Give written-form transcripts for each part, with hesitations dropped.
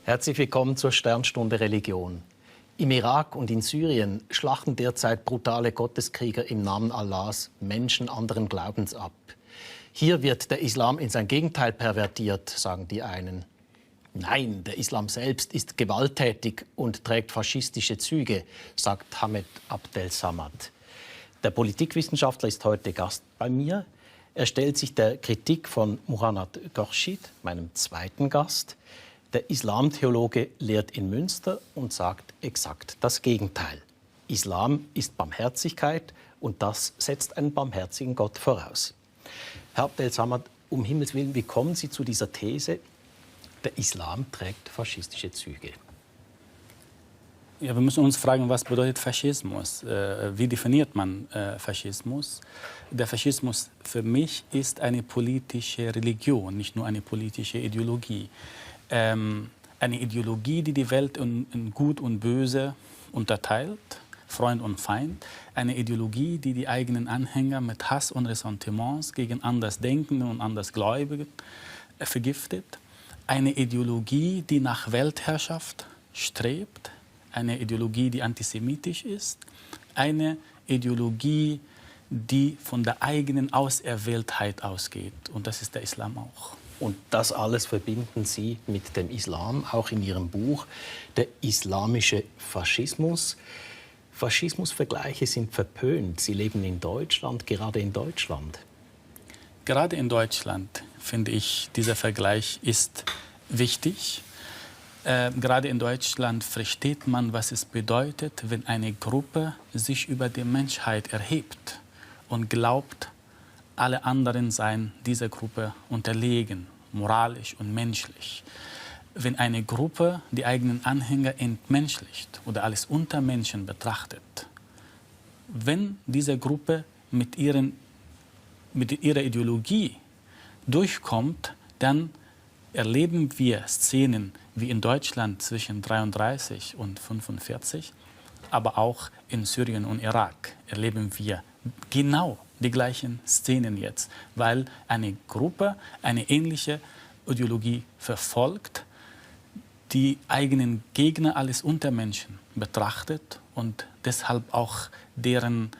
Herzlich willkommen zur Sternstunde Religion. Im Irak und in Syrien schlachten derzeit brutale Gotteskrieger im Namen Allahs Menschen anderen Glaubens ab. Hier wird der Islam in sein Gegenteil pervertiert, sagen die einen. Nein, der Islam selbst ist gewalttätig und trägt faschistische Züge, sagt Hamed Abdel Samad. Der Politikwissenschaftler ist heute Gast bei mir. Er stellt sich der Kritik von Muhannad Khorshid, meinem zweiten Gast. Der Islamtheologe lehrt in Münster und sagt exakt das Gegenteil. Islam ist Barmherzigkeit und das setzt einen barmherzigen Gott voraus. Herr Abdel Samad, um Himmels Willen, wie kommen Sie zu dieser These, der Islam trägt faschistische Züge? Ja, wir müssen uns fragen, was bedeutet Faschismus? Wie definiert man Faschismus? Der Faschismus für mich ist eine politische Religion, nicht nur eine politische Ideologie. Eine Ideologie, die die Welt in Gut und Böse unterteilt, Freund und Feind. Eine Ideologie, die die eigenen Anhänger mit Hass und Ressentiments gegen Andersdenkende und Andersgläubige vergiftet. Eine Ideologie, die nach Weltherrschaft strebt. Eine Ideologie, die antisemitisch ist. Eine Ideologie, die von der eigenen Auserwähltheit ausgeht. Und das ist der Islam auch. Und das alles verbinden Sie mit dem Islam, auch in Ihrem Buch, der islamische Faschismus. Faschismusvergleiche sind verpönt. Sie leben in Deutschland, gerade in Deutschland. Gerade in Deutschland, finde ich, dieser Vergleich ist wichtig. Gerade in Deutschland versteht man, was es bedeutet, wenn eine Gruppe sich über die Menschheit erhebt und glaubt, alle anderen seien dieser Gruppe unterlegen, moralisch und menschlich. Wenn eine Gruppe die eigenen Anhänger entmenschlicht oder als Untermenschen betrachtet, wenn diese Gruppe mit ihrer Ideologie durchkommt, dann erleben wir Szenen wie in Deutschland zwischen 1933 und 1945, aber auch in Syrien und Irak erleben wir genau die gleichen Szenen jetzt, weil eine Gruppe eine ähnliche Ideologie verfolgt, die eigenen Gegner als Untermenschen betrachtet und deshalb auch deren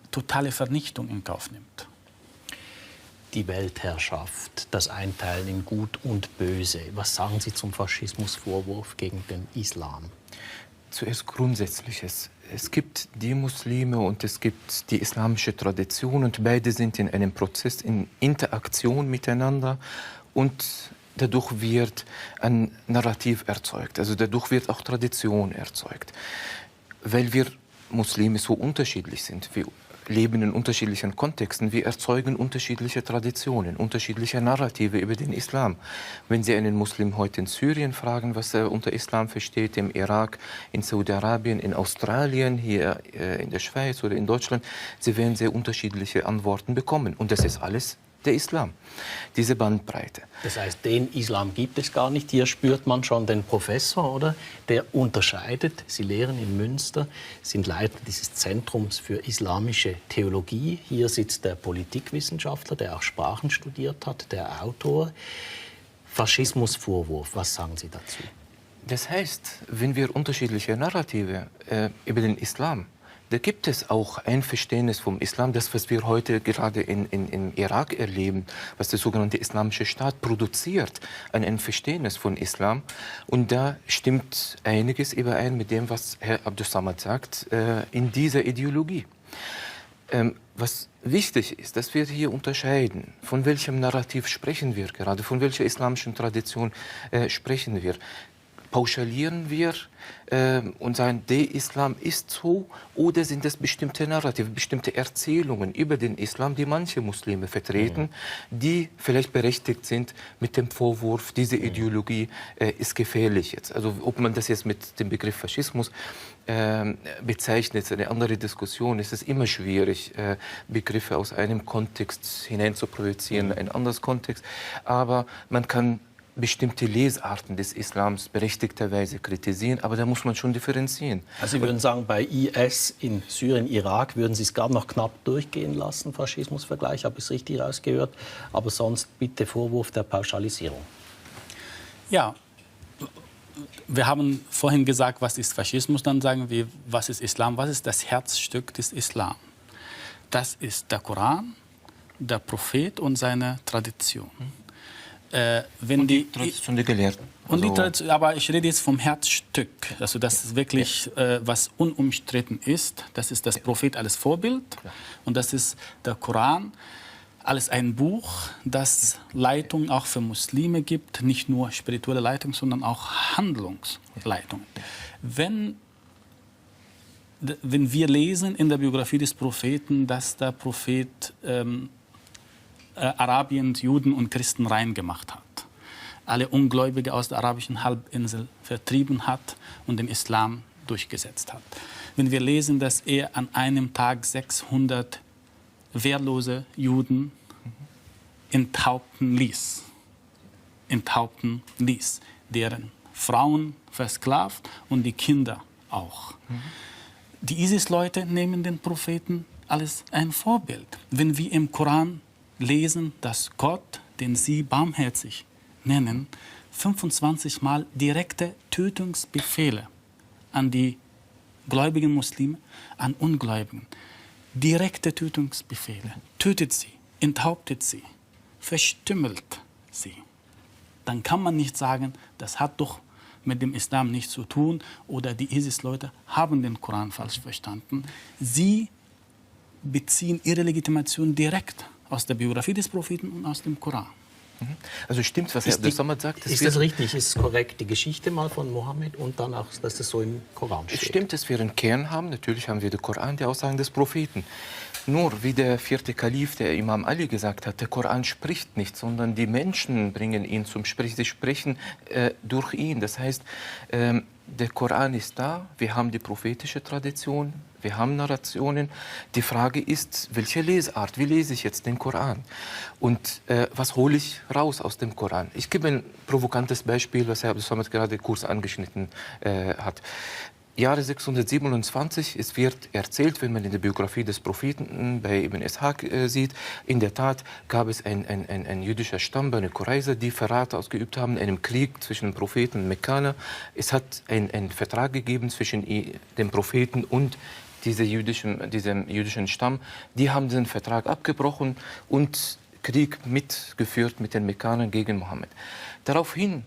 totale Vernichtung in Kauf nimmt. Die Weltherrschaft, das Einteilen in Gut und Böse. Was sagen Sie zum Faschismusvorwurf gegen den Islam? Zuerst Grundsätzliches. Es gibt die Muslime und es gibt die islamische Tradition und beide sind in einem Prozess, in Interaktion miteinander und dadurch wird ein Narrativ erzeugt, also dadurch wird auch Tradition erzeugt. Weil wir Muslime so unterschiedlich sind, wir leben in unterschiedlichen Kontexten, wir erzeugen unterschiedliche Traditionen, unterschiedliche Narrative über den Islam. Wenn Sie einen Muslim heute in Syrien fragen, was er unter Islam versteht, im Irak, in Saudi-Arabien, in Australien, hier in der Schweiz oder in Deutschland, Sie werden sehr unterschiedliche Antworten bekommen. Und das ist alles der Islam, diese Bandbreite. Das heißt, den Islam gibt es gar nicht. Hier spürt man schon den Professor, oder? Der unterscheidet. Sie lehren in Münster, sind Leiter dieses Zentrums für islamische Theologie. Hier sitzt der Politikwissenschaftler, der auch Sprachen studiert hat, der Autor. Faschismusvorwurf, was sagen Sie dazu? Das heißt, wenn wir unterschiedliche Narrative über den Islam, da gibt es auch ein Verständnis vom Islam, das, was wir heute gerade im Irak erleben, was der sogenannte Islamische Staat produziert, ein Verständnis von Islam. Und da stimmt einiges überein mit dem, was Herr Abdel Samad sagt, in dieser Ideologie. Was wichtig ist, dass wir hier unterscheiden, von welchem Narrativ sprechen wir gerade, von welcher islamischen Tradition sprechen wir. Pauschalieren wir und sagen, der Islam ist so, oder sind es bestimmte Narrative, bestimmte Erzählungen über den Islam, die manche Muslime vertreten, die vielleicht berechtigt sind mit dem Vorwurf, diese Ideologie ist gefährlich jetzt. Also ob man das jetzt mit dem Begriff Faschismus bezeichnet, ist eine andere Diskussion. Es ist immer schwierig, Begriffe aus einem Kontext hinein zu projizieren, ein anderes Kontext. Aber man kann bestimmte Lesarten des Islams berechtigterweise kritisieren, aber da muss man schon differenzieren. Also Sie würden sagen, bei IS in Syrien, Irak würden Sie es gerade noch knapp durchgehen lassen, Faschismusvergleich, habe ich es richtig rausgehört, aber sonst bitte Vorwurf der Pauschalisierung. Ja, wir haben vorhin gesagt, was ist Faschismus, dann sagen wir, was ist Islam, was ist das Herzstück des Islam? Das ist der Koran, der Prophet und seine Tradition. Wenn die Tradition der Gelehrten. und die Also- Tradition, aber ich rede jetzt vom Herzstück, also das ist wirklich, was unumstritten ist. Das ist das Prophet als Vorbild und das ist der Koran als ein Buch, das Leitung auch für Muslime gibt, nicht nur spirituelle Leitung, sondern auch Handlungsleitung. Wenn wir lesen in der Biografie des Propheten, dass der Prophet Arabien, Juden und Christen rein gemacht hat, alle Ungläubige aus der arabischen Halbinsel vertrieben hat und den Islam durchgesetzt hat. Wenn wir lesen, dass er an einem Tag 600 wehrlose Juden enthaupten ließ, deren Frauen versklavt und die Kinder auch. Die ISIS-Leute nehmen den Propheten als ein Vorbild. Wenn wir im Koran lesen, dass Gott, den sie barmherzig nennen, 25 Mal direkte Tötungsbefehle an die gläubigen Muslime, an Ungläubigen. Direkte Tötungsbefehle. Tötet sie, enthauptet sie, verstümmelt sie. Dann kann man nicht sagen, das hat doch mit dem Islam nichts zu tun oder die ISIS-Leute haben den Koran falsch verstanden. Sie beziehen ihre Legitimation direkt aus der Biografie des Propheten und aus dem Koran. Also stimmt, was Herr Abdel-Samad sagt. Ist das richtig? Ist es korrekt, die Geschichte mal von Mohammed und dann auch, dass das so im Koran steht? Es stimmt, dass wir einen Kern haben. Natürlich haben wir den Koran, die Aussagen des Propheten. Nur, wie der 4. Kalif, der Imam Ali gesagt hat, der Koran spricht nicht, sondern die Menschen bringen ihn zum Sprechen. Sie sprechen durch ihn. Das heißt, der Koran ist da, wir haben die prophetische Tradition, wir haben Narrationen. Die Frage ist, welche Lesart? Wie lese ich jetzt den Koran? Und was hole ich raus aus dem Koran? Ich gebe ein provokantes Beispiel, was Herr Abdel-Samad gerade kurz angeschnitten hat. Jahre 627, es wird erzählt, wenn man in der Biografie des Propheten bei Ibn Ishaq sieht, in der Tat gab es ein jüdischer Stamm, Bani Qurayza, die Verrat ausgeübt haben in einem Krieg zwischen dem Propheten und Mekkaner. Es hat einen Vertrag gegeben zwischen dem Propheten und diesem jüdischen Stamm. Die haben den Vertrag abgebrochen und Krieg mitgeführt mit den Mekkanern gegen Mohammed. Daraufhin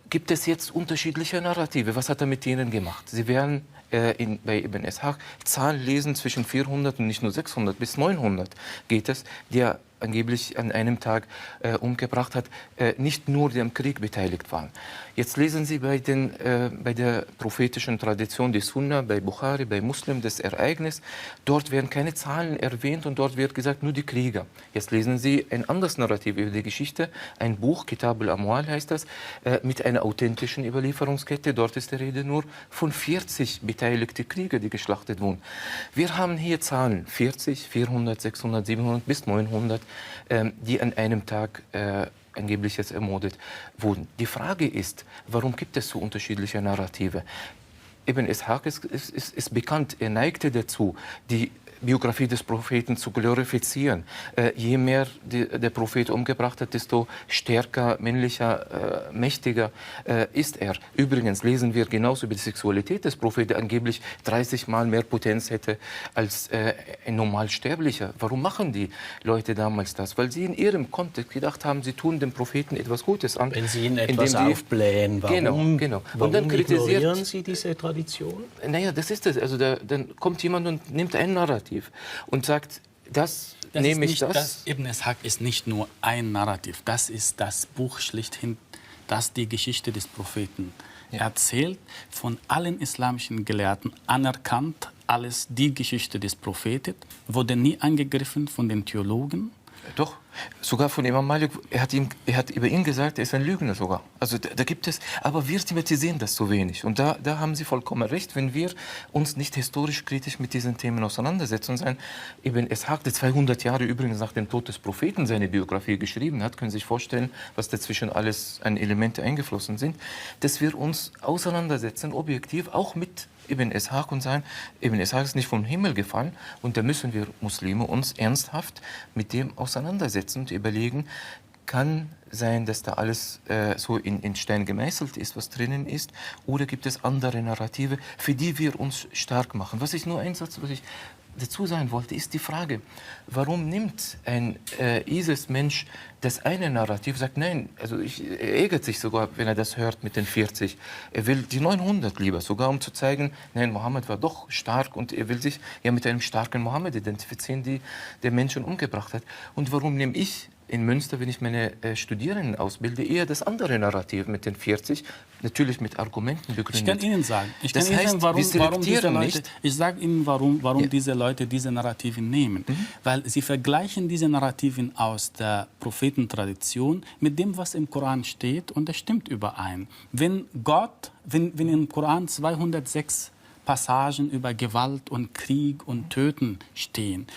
gibt es jetzt unterschiedliche Narrative. Was hat er mit denen gemacht? Sie werden bei Ibn Ishaq Zahlen lesen zwischen 400 und nicht nur 600 bis 900 geht es, die er angeblich an einem Tag umgebracht hat, nicht nur die am Krieg beteiligt waren. Jetzt lesen Sie bei der prophetischen Tradition, die Sunna, bei Bukhari, bei Muslim, das Ereignis. Dort werden keine Zahlen erwähnt und dort wird gesagt, nur die Krieger. Jetzt lesen Sie ein anderes Narrativ über die Geschichte, ein Buch, Kitab al-Amwal heißt das, mit einer authentischen Überlieferungskette. Dort ist die Rede nur von 40 beteiligte Krieger, die geschlachtet wurden. Wir haben hier Zahlen, 40, 400, 600, 700 bis 900, die an einem Tag angeblich jetzt ermordet wurden. Die Frage ist, warum gibt es so unterschiedliche Narrative? Ibn Ishaq ist bekannt, er neigte dazu, die Biografie des Propheten zu glorifizieren. Je mehr der Prophet umgebracht hat, desto stärker, männlicher, mächtiger ist er. Übrigens lesen wir genauso über die Sexualität des Propheten, der angeblich 30 Mal mehr Potenz hätte als ein Normalsterblicher. Warum machen die Leute damals das? Weil sie in ihrem Kontext gedacht haben, sie tun dem Propheten etwas Gutes an. Wenn sie ihn etwas aufblähen, warum, genau. Warum Und dann ignorieren Sie diese Tradition? Naja, das ist es. Also dann kommt jemand und nimmt ein Narrativ und sagt, das nehme ich das. Ibn Ishaq ist nicht nur ein Narrativ, das ist das Buch schlichthin, das die Geschichte des Propheten erzählt, von allen islamischen Gelehrten anerkannt als die Geschichte des Propheten, wurde nie angegriffen von den Theologen. Doch, sogar von Imam Malik, er hat über ihn gesagt, er ist ein Lügner sogar. Also da gibt es, aber wir thematisieren das so wenig. Und da haben Sie vollkommen recht, wenn wir uns nicht historisch kritisch mit diesen Themen auseinandersetzen und sagen, Ibn Ishaq, der 200 Jahre übrigens nach dem Tod des Propheten seine Biografie geschrieben hat, können Sie sich vorstellen, was dazwischen alles an Elemente eingeflossen sind, dass wir uns auseinandersetzen, objektiv, auch mit Ibn Ishaq und sagen, Ibn Ishaq ist nicht vom Himmel gefallen und da müssen wir Muslime uns ernsthaft mit dem auseinandersetzen und überlegen, kann sein, dass da alles so in Stein gemeißelt ist, was drinnen ist, oder gibt es andere Narrative, für die wir uns stark machen? Was ich dazu sagen wollte, ist die Frage, warum nimmt ein ISIS-Mensch das eine Narrativ, sagt, nein, also er ärgert sich sogar, wenn er das hört mit den 40. Er will die 900 lieber, sogar um zu zeigen, nein, Mohammed war doch stark und er will sich ja mit einem starken Mohammed identifizieren, der Menschen umgebracht hat. Und warum nehme ich in Münster, wenn ich meine Studierenden ausbilde, eher das andere Narrativ mit den 40, natürlich mit Argumenten begründet. Ich kann Ihnen sagen, warum diese Leute diese Narrativen nehmen. Weil sie vergleichen diese Narrativen aus der Prophetentradition mit dem, was im Koran steht, und das stimmt überein. Wenn im Koran 206 Passagen über Gewalt und Krieg und Töten stehen,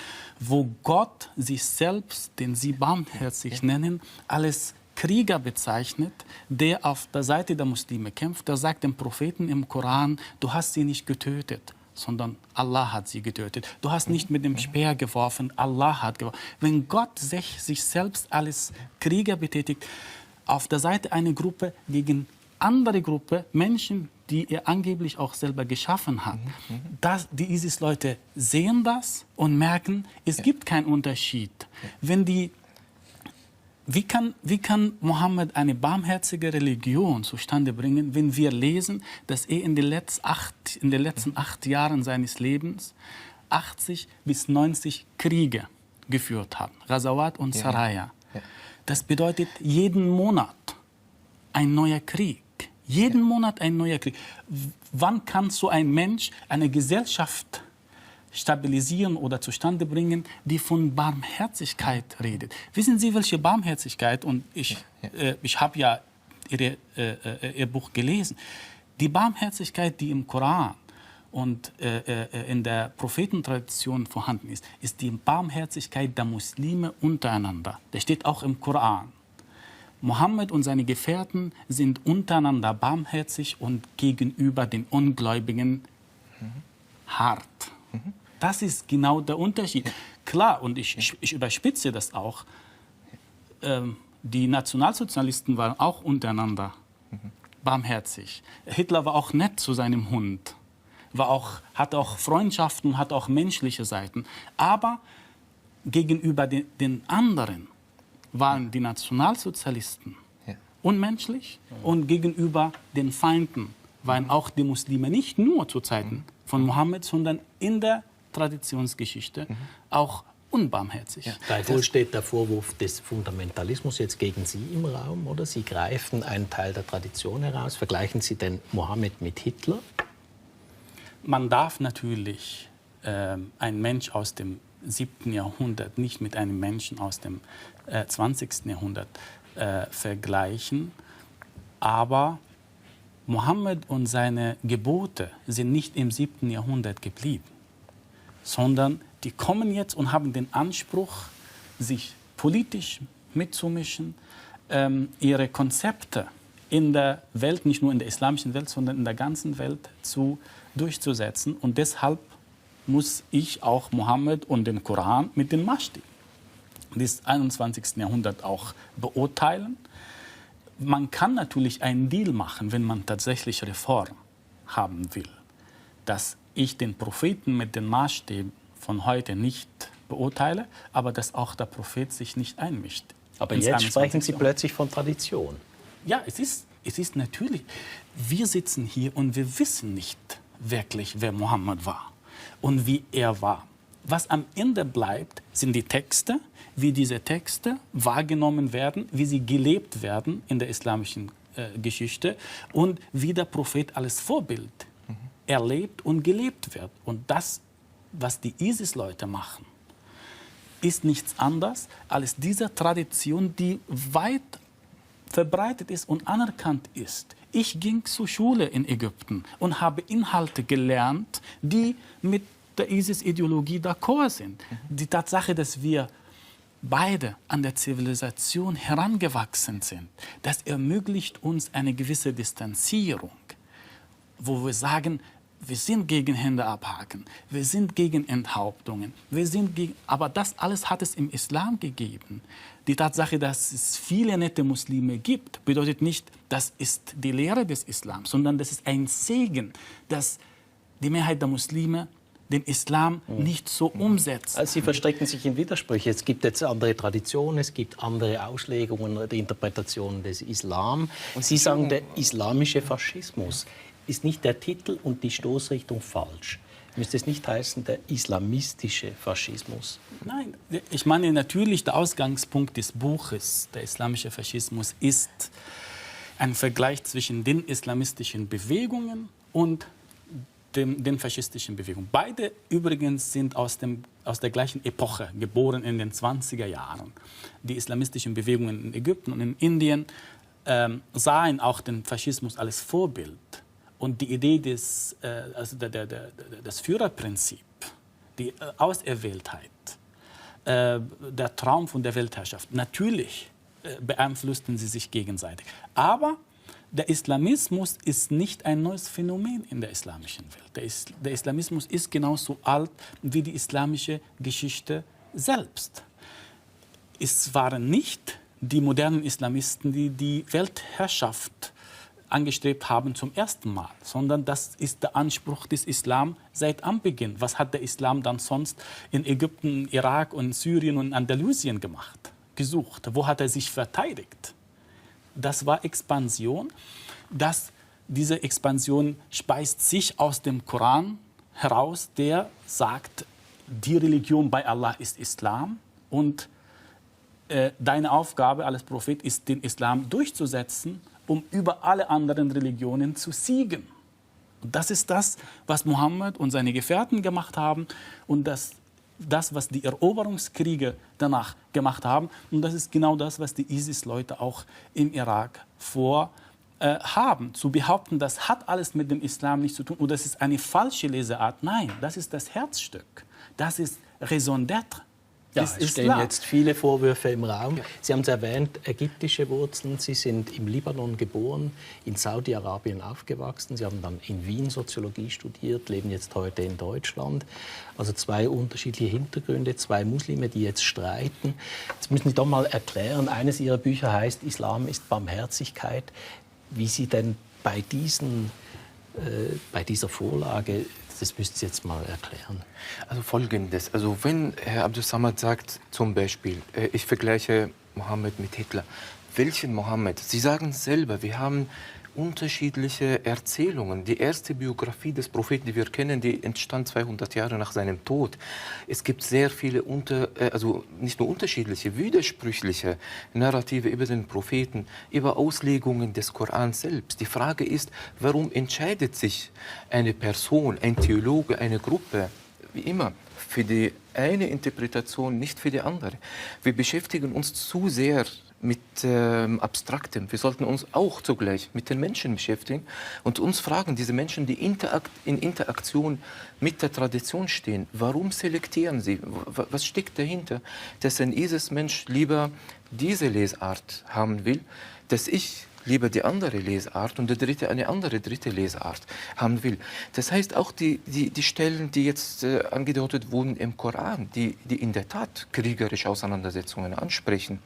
wo Gott sich selbst, den sie barmherzig nennen, als Krieger bezeichnet, der auf der Seite der Muslime kämpft, der sagt dem Propheten im Koran, du hast sie nicht getötet, sondern Allah hat sie getötet. Du hast nicht mit dem Speer geworfen, Allah hat geworfen. Wenn Gott sich selbst als Krieger betätigt, auf der Seite einer Gruppe gegen andere Gruppe, Menschen, die er angeblich auch selber geschaffen hat. Die ISIS-Leute sehen das und merken, es gibt keinen Unterschied. Wie kann Mohammed eine barmherzige Religion zustande bringen, wenn wir lesen, dass er in den letzten 8 Jahren seines Lebens 80 bis 90 Kriege geführt hat, Ghazawat und Saraya. Das bedeutet jeden Monat ein neuer Krieg. Jeden Monat ein neuer Krieg. Wann kann so ein Mensch eine Gesellschaft stabilisieren oder zustande bringen, die von Barmherzigkeit redet? Wissen Sie, welche Barmherzigkeit? Und ich habe ja Ihr Buch gelesen. Die Barmherzigkeit, die im Koran und in der Prophetentradition vorhanden ist, ist die Barmherzigkeit der Muslime untereinander. Das steht auch im Koran. Mohammed und seine Gefährten sind untereinander barmherzig und gegenüber den Ungläubigen hart. Das ist genau der Unterschied. Klar, und ich überspitze das auch, die Nationalsozialisten waren auch untereinander barmherzig. Hitler war auch nett zu seinem Hund, hat auch Freundschaften, hat auch menschliche Seiten. Aber gegenüber den anderen waren die Nationalsozialisten unmenschlich und gegenüber den Feinden waren auch die Muslime nicht nur zu Zeiten von Mohammed, sondern in der Traditionsgeschichte auch unbarmherzig. Gleichwohl steht der Vorwurf des Fundamentalismus jetzt gegen Sie im Raum, oder? Sie greifen einen Teil der Tradition heraus. Vergleichen Sie den Mohammed mit Hitler? Man darf natürlich einen Mensch aus dem 7. Jahrhundert nicht mit einem Menschen aus dem 20. Jahrhundert vergleichen. Aber Mohammed und seine Gebote sind nicht im 7. Jahrhundert geblieben, sondern die kommen jetzt und haben den Anspruch, sich politisch mitzumischen, ihre Konzepte in der Welt, nicht nur in der islamischen Welt, sondern in der ganzen Welt durchzusetzen. Und deshalb muss ich auch Mohammed und den Koran mit den Maßstäben des 21. Jahrhunderts auch beurteilen. Man kann natürlich einen Deal machen, wenn man tatsächlich Reform haben will, dass ich den Propheten mit den Maßstäben von heute nicht beurteile, aber dass auch der Prophet sich nicht einmischt. Aber jetzt sprechen Sie plötzlich von Tradition. Ja, es ist natürlich, wir sitzen hier und wir wissen nicht wirklich, wer Mohammed war und wie er war. Was am Ende bleibt, sind die Texte, wie diese Texte wahrgenommen werden, wie sie gelebt werden in der islamischen Geschichte und wie der Prophet als Vorbild erlebt und gelebt wird. Und das, was die ISIS-Leute machen, ist nichts anderes als diese Tradition, die weit verbreitet ist und anerkannt ist. Ich ging zur Schule in Ägypten und habe Inhalte gelernt, die mit der ISIS-Ideologie d'accord sind. Die Tatsache, dass wir beide an der Zivilisation herangewachsen sind, das ermöglicht uns eine gewisse Distanzierung, wo wir sagen, wir sind gegen Hände abhaken, wir sind gegen Enthauptungen, aber das alles hat es im Islam gegeben. Die Tatsache, dass es viele nette Muslime gibt, bedeutet nicht, das ist die Lehre des Islams, sondern das ist ein Segen, dass die Mehrheit der Muslime den Islam nicht so umsetzt. Also Sie verstricken sich in Widersprüche. Es gibt jetzt andere Traditionen, es gibt andere Auslegungen oder Interpretationen des Islam. Und Sie sagen, der islamische Faschismus ist nicht der Titel und die Stoßrichtung falsch. Müsste es nicht heißen, der islamistische Faschismus? Nein, ich meine natürlich, der Ausgangspunkt des Buches, der islamische Faschismus, ist ein Vergleich zwischen den islamistischen Bewegungen und den faschistischen Bewegungen. Beide übrigens sind aus der gleichen Epoche, geboren in den 20er Jahren. Die islamistischen Bewegungen in Ägypten und in Indien sahen auch den Faschismus als Vorbild. Und die Idee des Führerprinzip, die Auserwähltheit, der Traum von der Weltherrschaft, natürlich beeinflussten sie sich gegenseitig. Aber der Islamismus ist nicht ein neues Phänomen in der islamischen Welt. Der Islamismus ist genauso alt wie die islamische Geschichte selbst. Es waren nicht die modernen Islamisten, die die Weltherrschaft angestrebt haben zum ersten Mal, sondern das ist der Anspruch des Islam seit Anbeginn. Was hat der Islam dann sonst in Ägypten, Irak und Syrien und Andalusien gesucht? Wo hat er sich verteidigt? Das war Expansion. Diese Expansion speist sich aus dem Koran heraus, der sagt, die Religion bei Allah ist Islam und deine Aufgabe als Prophet ist, den Islam durchzusetzen, um über alle anderen Religionen zu siegen. Und das ist das, was Mohammed und seine Gefährten gemacht haben und das, was die Eroberungskriege danach gemacht haben. Und das ist genau das, was die ISIS-Leute auch im Irak vorhaben. Zu behaupten, das hat alles mit dem Islam nichts zu tun oder das ist eine falsche Leseart. Nein, das ist das Herzstück. Das ist Raison d'être. Ja, es stehen jetzt viele Vorwürfe im Raum. Sie haben es erwähnt, ägyptische Wurzeln. Sie sind im Libanon geboren, in Saudi-Arabien aufgewachsen. Sie haben dann in Wien Soziologie studiert, leben jetzt heute in Deutschland. Also zwei unterschiedliche Hintergründe, zwei Muslime, die jetzt streiten. Jetzt müssen Sie doch mal erklären, eines Ihrer Bücher heißt Islam ist Barmherzigkeit. Wie Sie denn bei dieser Vorlage, das müssen Sie jetzt mal erklären. Also Folgendes, also wenn Herr Abdus Samad sagt zum Beispiel, ich vergleiche Mohammed mit Hitler, welchen Mohammed? Sie sagen es selber, wir haben unterschiedliche Erzählungen. Die erste Biografie des Propheten, die wir kennen, die entstand 200 Jahre nach seinem Tod. Es gibt sehr viele, also nicht nur unterschiedliche, widersprüchliche Narrative über den Propheten, über Auslegungen des Korans selbst. Die Frage ist, warum entscheidet sich eine Person, ein Theologe, eine Gruppe, wie immer, für die eine Interpretation, nicht für die andere? Wir beschäftigen uns zu sehr mit Abstraktem. Wir sollten uns auch zugleich mit den Menschen beschäftigen und uns fragen, diese Menschen, die in Interaktion mit der Tradition stehen, warum selektieren sie? Was steckt dahinter, dass ein ISIS-Mensch lieber diese Lesart haben will, dass ich lieber die andere Lesart und der Dritte eine andere dritte Lesart haben will. Das heißt auch die Stellen, die jetzt angedeutet wurden im Koran, die in der Tat kriegerische Auseinandersetzungen ansprechen.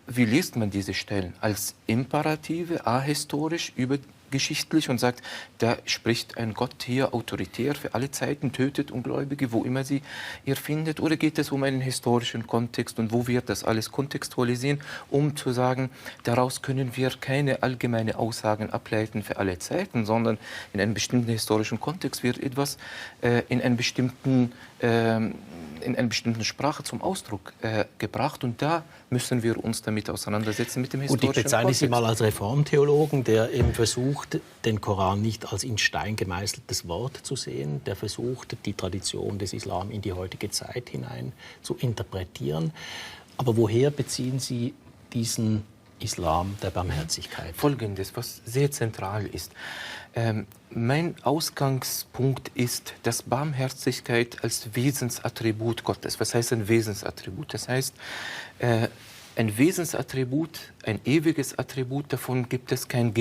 Wie liest man diese Stellen? Als Imperative, ahistorisch, übergeschichtlich und sagt, da spricht ein Gott hier autoritär für alle Zeiten, tötet Ungläubige, wo immer sie ihr findet? Oder geht es um einen historischen Kontext und wo wird das alles kontextualisieren, um zu sagen, daraus können wir keine allgemeine Aussagen ableiten für alle Zeiten, sondern in einem bestimmten historischen Kontext wird etwas in einer bestimmten Sprache zum Ausdruck gebracht und da müssen wir uns damit auseinandersetzen mit dem historischen Kontext. Und ich bezeichne Sie mal als Reformtheologen, der eben versucht, den Koran nicht als in Stein gemeißeltes Wort zu sehen, der versucht, die Tradition des Islam in die heutige Zeit hinein zu interpretieren. Aber woher beziehen Sie diesen Islam der Barmherzigkeit? Folgendes, was sehr zentral ist. Mein Ausgangspunkt ist, dass Barmherzigkeit als Wesensattribut Gottes. Was heißt ein Wesensattribut? Das heißt, ein Wesensattribut, ein ewiges Attribut, davon gibt es kein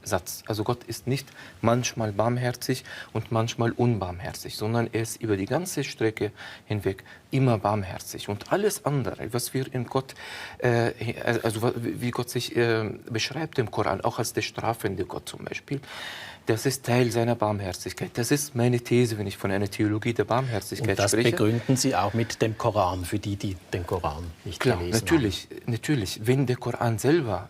Satz. Also Gott ist nicht manchmal barmherzig und manchmal unbarmherzig, sondern er ist über die ganze Strecke hinweg immer barmherzig. Und alles andere, was wir in Gott, wie Gott sich beschreibt im Koran, auch als der strafende Gott zum Beispiel, das ist Teil seiner Barmherzigkeit. Das ist meine These, wenn ich von einer Theologie der Barmherzigkeit spreche. Und das begründen Sie auch mit dem Koran, für die, die den Koran nicht gelesen haben. Natürlich. Wenn der Koran selber,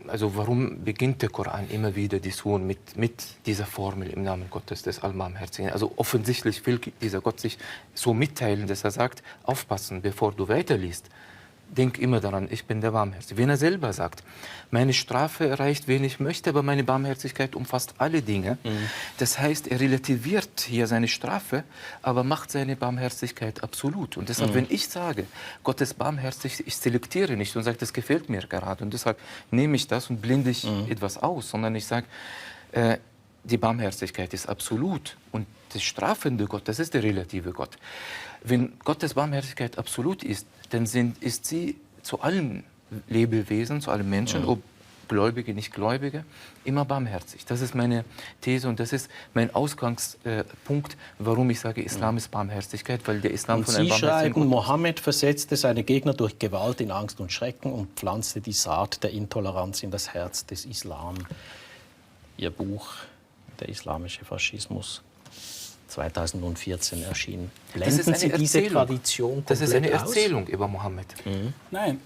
also warum beginnt der Koran immer wieder die Surah mit dieser Formel im Namen Gottes des Allbarmherzigen? Also offensichtlich will dieser Gott sich so mitteilen, dass er sagt, aufpassen, bevor du weiterliest. Denk immer daran, ich bin der Barmherzige. Wenn er selber sagt, meine Strafe erreicht, wen ich möchte, aber meine Barmherzigkeit umfasst alle Dinge. Das heißt, er relativiert hier seine Strafe, aber macht seine Barmherzigkeit absolut. Und deshalb, wenn ich sage, Gott ist barmherzig, ich selektiere nicht und sage, das gefällt mir gerade. Und deshalb nehme ich das und blende ich etwas aus, sondern ich sage, die Barmherzigkeit ist absolut. Und der strafende Gott, das ist der relative Gott. Wenn Gottes Barmherzigkeit absolut ist, dann ist sie zu allen Lebewesen, zu allen Menschen, ob Gläubige, Nichtgläubige, immer barmherzig. Das ist meine These und das ist mein Ausgangspunkt, warum ich sage, Islam ist Barmherzigkeit, weil der Islam von einem barmherzigen Sie schreiben, Gott Mohammed versetzte seine Gegner durch Gewalt in Angst und Schrecken und pflanzte die Saat der Intoleranz in das Herz des Islam. Ihr Buch, Der islamische Faschismus, 2014 erschienen. Blenden Sie diese Tradition komplett aus? Das ist eine Erzählung über Mohammed. Nein,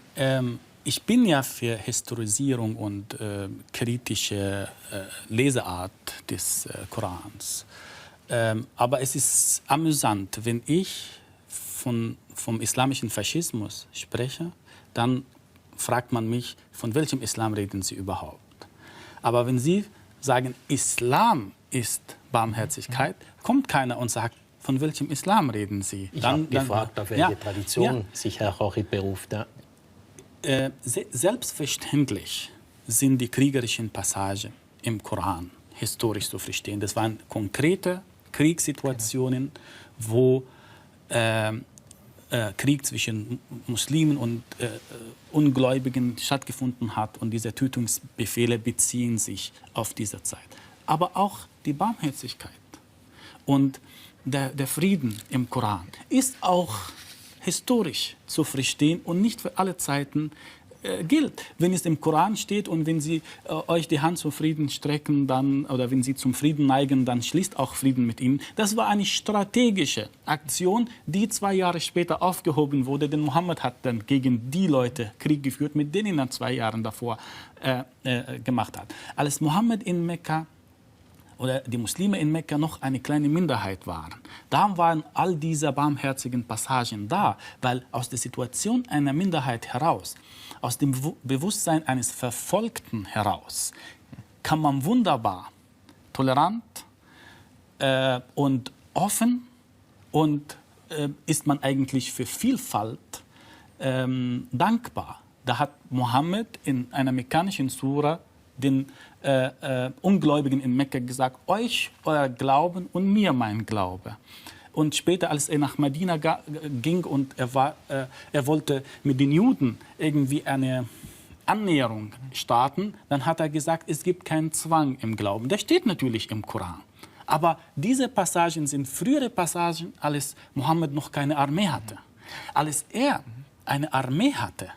ich bin ja für Historisierung und kritische Leseart des Korans. Aber es ist amüsant, wenn ich vom islamischen Faschismus spreche, dann fragt man mich, von welchem Islam reden Sie überhaupt? Aber wenn Sie sagen, Islam ist Barmherzigkeit, kommt keiner und sagt, von welchem Islam reden Sie? Ich habe gefragt, auf welche Tradition sich Herr Chochid beruft. Ja. Selbstverständlich sind die kriegerischen Passagen im Koran historisch zu verstehen. Das waren konkrete Kriegssituationen, wo Krieg zwischen Muslimen und Ungläubigen stattgefunden hat. Und diese Tötungsbefehle beziehen sich auf diese Zeit. Aber auch die Barmherzigkeit und der Frieden im Koran ist auch historisch zu verstehen und nicht für alle Zeiten gilt. Wenn es im Koran steht und wenn Sie euch die Hand zum Frieden strecken, dann, oder wenn Sie zum Frieden neigen, dann schließt auch Frieden mit ihnen. Das war eine strategische Aktion, die 2 Jahre später aufgehoben wurde, denn Mohammed hat dann gegen die Leute Krieg geführt, mit denen er 2 Jahre davor gemacht hat. Als Mohammed in Mekka oder die Muslime in Mekka noch eine kleine Minderheit waren. Da waren all diese barmherzigen Passagen da, weil aus der Situation einer Minderheit heraus, aus dem Bewusstsein eines Verfolgten heraus, kann man wunderbar tolerant und offen und ist man eigentlich für Vielfalt dankbar. Da hat Mohammed in einer mekkanischen Sura den Ungläubigen in Mekka gesagt, euch euer Glauben und mir mein Glaube. Und später, als er nach Medina ging und er wollte mit den Juden irgendwie eine Annäherung starten, dann hat er gesagt, es gibt keinen Zwang im Glauben. Das steht natürlich im Koran. Aber diese Passagen sind frühere Passagen, als Mohammed noch keine Armee hatte. Als er eine Armee hatte,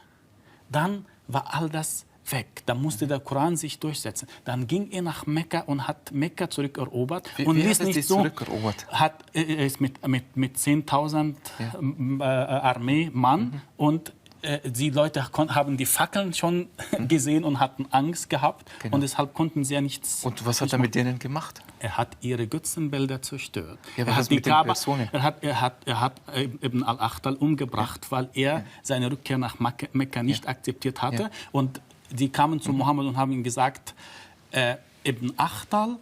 dann war all das weg. Da musste der Koran sich durchsetzen. Dann ging er nach Mekka und hat Mekka zurückerobert. Wie ließ nicht so zurückerobert? Er ist mit 10.000 Armeemann und die Leute haben die Fackeln schon gesehen und hatten Angst gehabt. Genau. Und deshalb konnten sie ja nichts. Und was hat er mit denen gemacht? Er hat ihre Götzenbilder zerstört. Ja, er hat die Kaaba, er hat Ibn al-Akhtal umgebracht, weil er seine Rückkehr nach Mekka nicht akzeptiert hatte. Ja. Und die kamen zu Mohammed und haben ihm gesagt, Ibn Akhtal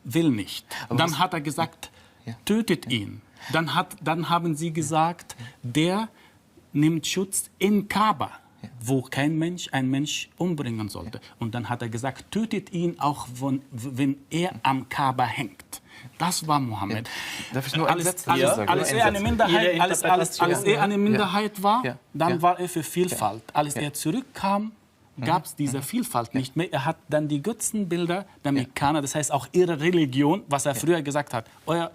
will nicht. Aber dann hat er gesagt, tötet ihn. Dann haben sie gesagt, der nimmt Schutz in Kaaba, wo kein Mensch einen Mensch umbringen sollte. Und dann hat er gesagt, tötet ihn auch, wenn er am Kaaba hängt. Das war Mohammed. Darf ich nur einen Satz sagen? Als er eine Minderheit war, dann war er für Vielfalt. Als er zurückkam gab es diese Vielfalt nicht mehr. Er hat dann die Götzenbilder der Mekkaner, das heißt auch ihre Religion, was er früher gesagt hat, euer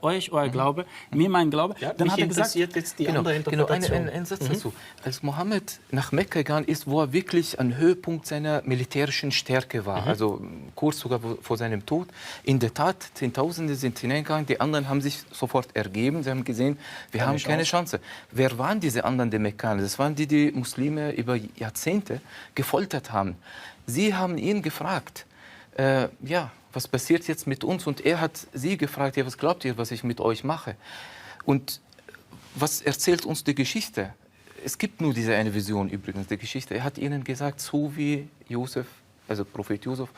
Glaube, mir mein Glaube. Ja, dann hat er gesagt, jetzt die andere Interpretation. Ein Satz dazu. Als Mohammed nach Mekka gegangen ist, wo er wirklich am Höhepunkt seiner militärischen Stärke war, also kurz sogar vor seinem Tod, in der Tat, Zehntausende sind hineingegangen, die anderen haben sich sofort ergeben, sie haben gesehen, wir haben keine Chance. Wer waren diese anderen, die Mekkaner? Das waren die Muslime über Jahrzehnte gefoltert haben. Sie haben ihn gefragt, was passiert jetzt mit uns? Und er hat sie gefragt, ja, was glaubt ihr, was ich mit euch mache? Und was erzählt uns die Geschichte? Es gibt nur diese eine Vision übrigens, der Geschichte. Er hat ihnen gesagt, so wie Josef, also Prophet Josef,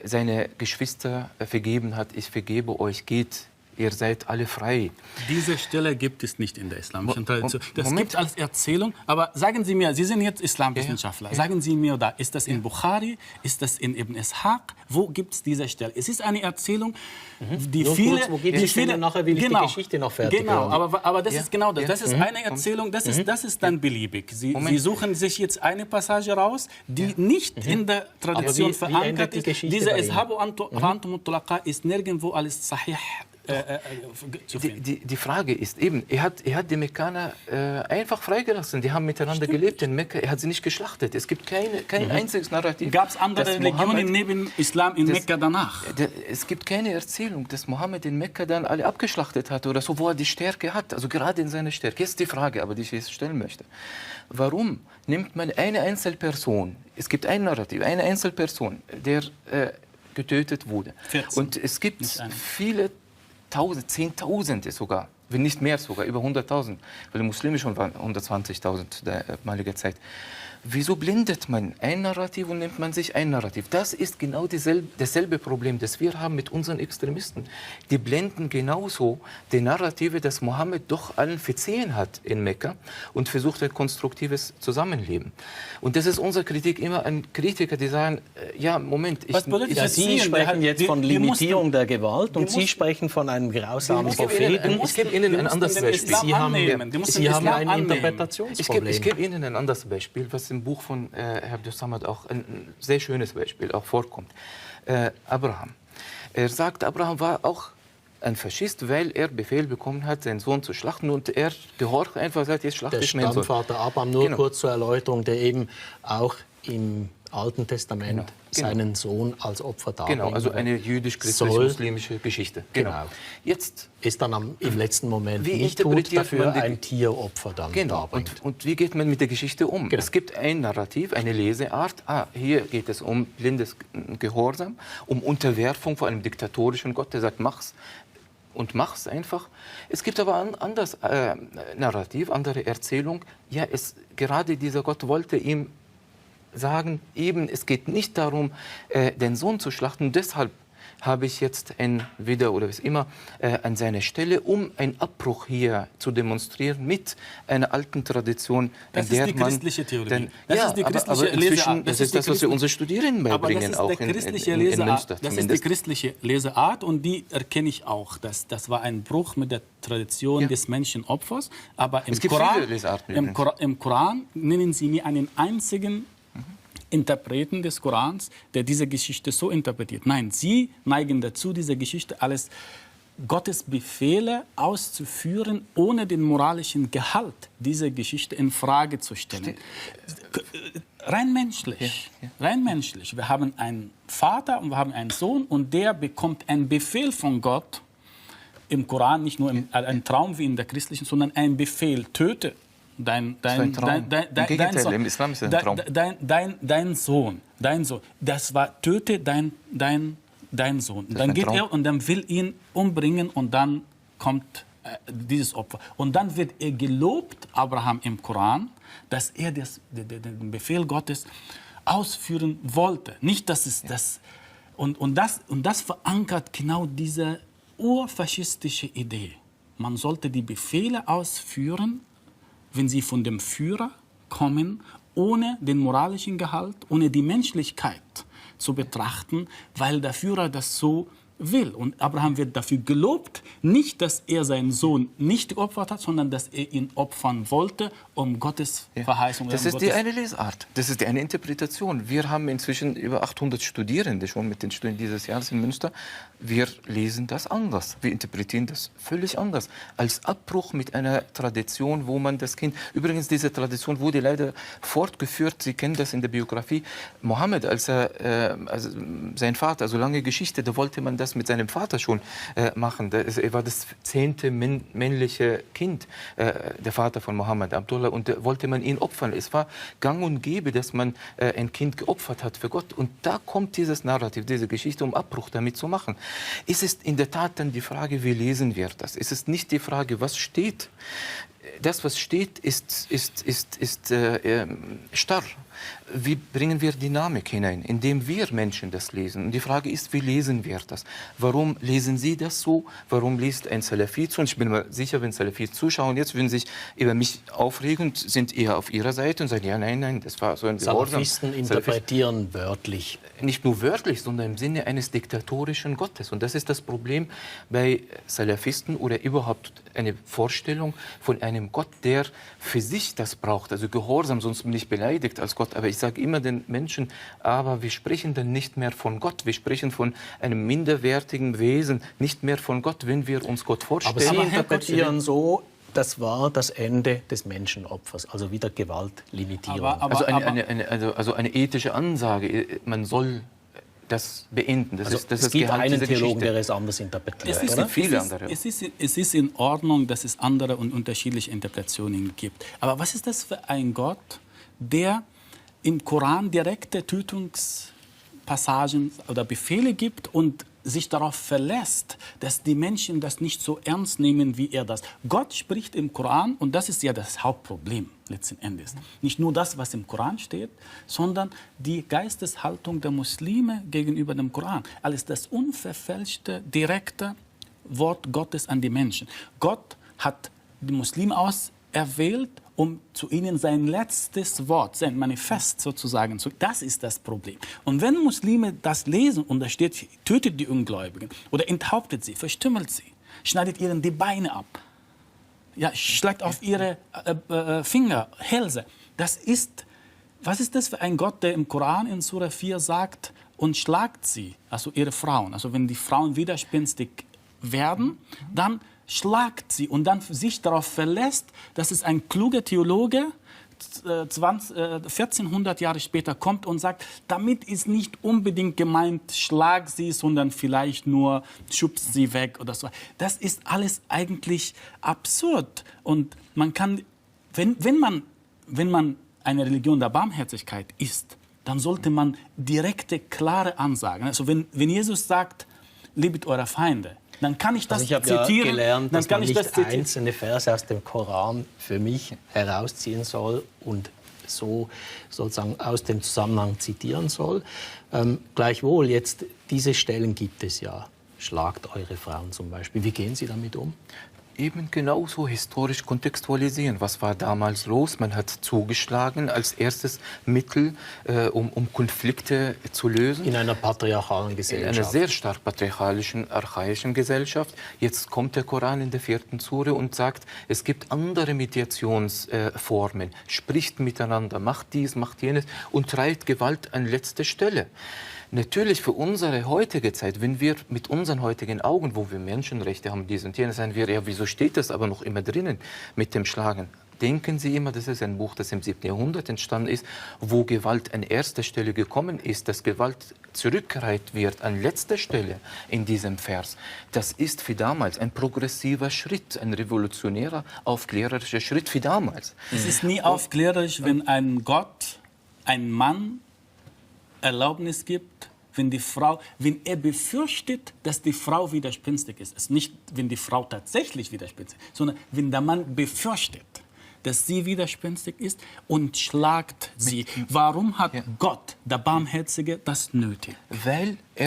seine Geschwister vergeben hat, ich vergebe euch, geht, ihr seid alle frei. Diese Stelle gibt es nicht in der islamischen Tradition. Das gibt es als Erzählung. Aber sagen Sie mir, Sie sind jetzt Islamwissenschaftler. Sagen Sie mir, ist das in Bukhari? Ist das in Ibn Ishaq? Wo gibt es diese Stelle? Es ist eine Erzählung, die Nur viele... kurz, wo geht die Stelle? Nachher will ich die Geschichte noch fertig Genau, hören. aber das ist genau das. Das ist eine Erzählung, das ist dann beliebig. Sie suchen sich jetzt eine Passage raus, die nicht in der Tradition verankert ist. Diese Ishabu Antum Mutlaqa ist nirgendwo als Sahih zu finden. Die Frage ist eben, er hat die Mekkaner einfach freigelassen. Die haben miteinander gelebt in Mekka. Er hat sie nicht geschlachtet. Es gibt kein einziges Narrativ. Gab es andere Religionen neben Islam in Mekka danach? Es gibt keine Erzählung, dass Mohammed in Mekka dann alle abgeschlachtet hat oder so, wo er die Stärke hat. Also gerade in seiner Stärke. Jetzt die Frage, aber die ich jetzt stellen möchte. Warum nimmt man eine Einzelperson, es gibt ein Narrativ, eine Einzelperson, der getötet wurde. 14. Und es gibt viele Zehntausende sogar, wenn nicht mehr sogar, über 100.000, weil die Muslime schon waren 120.000 der damaligen Zeit. Wieso blindet man ein Narrativ und nimmt man sich ein Narrativ? Das ist genau dasselbe Problem, das wir haben mit unseren Extremisten. Die blenden genauso die Narrative, dass Mohammed doch allen verziehen hat in Mekka und versucht ein konstruktives Zusammenleben. Und das ist unsere Kritik immer an Kritiker, die sagen, ja, Moment, Sie sprechen jetzt von Limitierung der Gewalt und Sie sprechen von einem grausamen Propheten. Ich gebe Ihnen ein anderes Beispiel. Sie haben ein Interpretationsproblem. Ich gebe Ihnen ein anderes Beispiel, was im Buch von Herr Abdussamad auch ein sehr schönes Beispiel auch vorkommt. Abraham. Er sagt, Abraham war auch ein Faschist, weil er Befehl bekommen hat, seinen Sohn zu schlachten und er gehorcht einfach, sagt, jetzt schlachte ich meinen Sohn. Der Stammvater Abraham, nur kurz zur Erläuterung, der eben auch im Alten Testament seinen Sohn als Opfer darbringt. Genau, also eine jüdisch-christlich-muslimische Geschichte. Genau. Jetzt ist dann im letzten Moment wie nicht gut, dafür ein Tieropfer dann darbringt. Und wie geht man mit der Geschichte um? Genau. Es gibt ein Narrativ, eine Leseart. Hier geht es um blindes Gehorsam, um Unterwerfung vor einem diktatorischen Gott, der sagt, mach's. Und mach's einfach. Es gibt aber ein anderes Narrativ, andere Erzählung. Ja, gerade dieser Gott wollte ihm sagen, eben, es geht nicht darum, den Sohn zu schlachten. Deshalb habe ich jetzt ein Widder oder was immer an seiner Stelle, um einen Abbruch hier zu demonstrieren mit einer alten Tradition. Das ist die christliche Theologie. Das ist die christliche Leseart. Das ist das, was wir unseren Studierenden beibringen, auch in Münster. Das ist die christliche Leseart und die erkenne ich auch. Das war ein Bruch mit der Tradition des Menschenopfers. Aber im Koran nennen Sie mir einen einzigen Interpreten des Korans, der diese Geschichte so interpretiert. Nein, sie neigen dazu, diese Geschichte als Gottes Befehle auszuführen, ohne den moralischen Gehalt dieser Geschichte in Frage zu stellen. Rein menschlich. Rein menschlich. Wir haben einen Vater und wir haben einen Sohn und der bekommt einen Befehl von Gott im Koran, nicht nur ein Traum wie in der christlichen, sondern ein Befehl, töte dein Sohn, das war, töte dein Sohn. Dann geht er und dann will ihn umbringen und dann kommt dieses Opfer. Und dann wird er gelobt, Abraham im Koran, dass er den Befehl Gottes ausführen wollte. Nicht, dass es das... Und das verankert genau diese urfaschistische Idee. Man sollte die Befehle ausführen, wenn sie von dem Führer kommen, ohne den moralischen Gehalt, ohne die Menschlichkeit zu betrachten, weil der Führer das so will. Und Abraham wird dafür gelobt, nicht, dass er seinen Sohn nicht geopfert hat, sondern dass er ihn opfern wollte, um Gottes Verheißung. Das ist die eine Lesart, das ist die eine Interpretation. Wir haben inzwischen über 800 Studierende schon mit den Studenten dieses Jahres in Münster. Wir lesen das anders, wir interpretieren das völlig anders. Als Abbruch mit einer Tradition, wo man das Kind... Übrigens, diese Tradition wurde leider fortgeführt, Sie kennen das in der Biografie. Mohammed, als sein Vater, also lange Geschichte, da wollte man das mit seinem Vater schon machen. Er war das 10. männliche Kind, der Vater von Mohammed, Abdullah, und da wollte man ihn opfern. Es war gang und gäbe, dass man ein Kind geopfert hat für Gott. Und da kommt dieses Narrativ, diese Geschichte, um Abbruch damit zu machen. Es ist in der Tat dann die Frage, wie lesen wir das? Es ist nicht die Frage, was steht. Das, was steht, ist starr. Wie bringen wir Dynamik hinein, indem wir Menschen das lesen? Und die Frage ist, wie lesen wir das? Warum lesen Sie das so? Warum liest ein Salafi zu? Und ich bin mir sicher, wenn Salafis zuschauen, jetzt würden sich über mich aufregen und sind eher auf ihrer Seite und sagen, ja, nein, das war so ein Salafisten interpretieren wörtlich. Nicht nur wörtlich, sondern im Sinne eines diktatorischen Gottes. Und das ist das Problem bei Salafisten oder überhaupt eine Vorstellung von einem Gott, der für sich das braucht, also Gehorsam, sonst bin ich beleidigt als Gott. Aber ich sage immer den Menschen, aber wir sprechen dann nicht mehr von Gott. Wir sprechen von einem minderwertigen Wesen, nicht mehr von Gott, wenn wir uns Gott vorstellen. Aber Sie interpretieren so, das war das Ende des Menschenopfers, also wieder Gewaltlimitierung. Also eine ethische Ansage, man soll das beenden. Es gibt einen Theologen, der es anders interpretiert, oder? Viele andere. Es ist in Ordnung, dass es andere und unterschiedliche Interpretationen gibt. Aber was ist das für ein Gott, der im Koran direkte Tötungspassagen oder Befehle gibt und sich darauf verlässt, dass die Menschen das nicht so ernst nehmen, wie er das. Gott spricht im Koran, und das ist ja das Hauptproblem letzten Endes. Nicht nur das, was im Koran steht, sondern die Geisteshaltung der Muslime gegenüber dem Koran. Alles das unverfälschte, direkte Wort Gottes an die Menschen. Gott hat die Muslime auserwählt, um zu ihnen sein letztes Wort, sein Manifest sozusagen zu. Das ist das Problem. Und wenn Muslime das lesen und da steht, tötet die Ungläubigen oder enthauptet sie, verstümmelt sie, schneidet ihnen die Beine ab, ja, schlagt auf ihre Finger, Hälse. Was ist das für ein Gott, der im Koran in Surah 4 sagt, und schlagt sie, also ihre Frauen. Also wenn die Frauen widerspenstig werden, dann schlagt sie und dann sich darauf verlässt, dass es ein kluger Theologe 1400 Jahre später kommt und sagt, damit ist nicht unbedingt gemeint, schlag sie, sondern vielleicht nur schubst sie weg oder so. Das ist alles eigentlich absurd. Und man kann, wenn man eine Religion der Barmherzigkeit ist, dann sollte man direkte, klare Ansagen. Also wenn Jesus sagt, liebet eure Feinde, dann kann ich das zitieren. Ich habe ja gelernt, dass man nicht einzelne Verse aus dem Koran für mich herausziehen soll und so sozusagen aus dem Zusammenhang zitieren soll. Gleichwohl, jetzt diese Stellen gibt es ja. Schlagt eure Frauen zum Beispiel. Wie gehen Sie damit um? Eben genauso historisch kontextualisieren. Was war damals los? Man hat zugeschlagen als erstes Mittel, um Konflikte zu lösen. In einer patriarchalen Gesellschaft. In einer sehr stark patriarchalischen, archaischen Gesellschaft. Jetzt kommt der Koran in der 4. Sure und sagt, es gibt andere Mediationsformen. Spricht miteinander, macht dies, macht jenes und treibt Gewalt an letzte Stelle. Natürlich für unsere heutige Zeit, wenn wir mit unseren heutigen Augen, wo wir Menschenrechte haben, dies und jenes, sagen wir, ja, wieso steht das aber noch immer drinnen mit dem Schlagen? Denken Sie immer, das ist ein Buch, das im 7. Jahrhundert entstanden ist, wo Gewalt an erster Stelle gekommen ist, dass Gewalt zurückgereiht wird an letzter Stelle in diesem Vers. Das ist für damals ein progressiver Schritt, ein revolutionärer, aufklärerischer Schritt für damals. Es ist nie aufklärerisch, wenn ein Gott, ein Mann, Erlaubnis gibt, wenn er befürchtet, dass die Frau widerspenstig ist. Es ist nicht, wenn die Frau tatsächlich widerspenstig ist, sondern wenn der Mann befürchtet, dass sie widerspenstig ist und schlagt sie. Warum hat Gott, der Barmherzige, das nötig?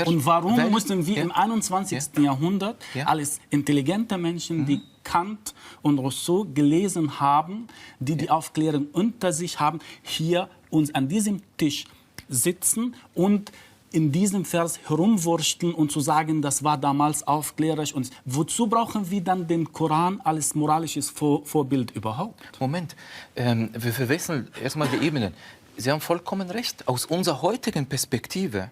Und warum mussten wir im 21. Jahrhundert als intelligente Menschen, die Kant und Rousseau gelesen haben, die Aufklärung unter sich haben, hier uns an diesem Tisch sitzen und in diesem Vers herumwursteln und zu sagen, das war damals aufklärerisch. Und wozu brauchen wir dann den Koran als moralisches Vorbild überhaupt? Moment, wir verwechseln erstmal die Ebenen. Sie haben vollkommen recht. Aus unserer heutigen Perspektive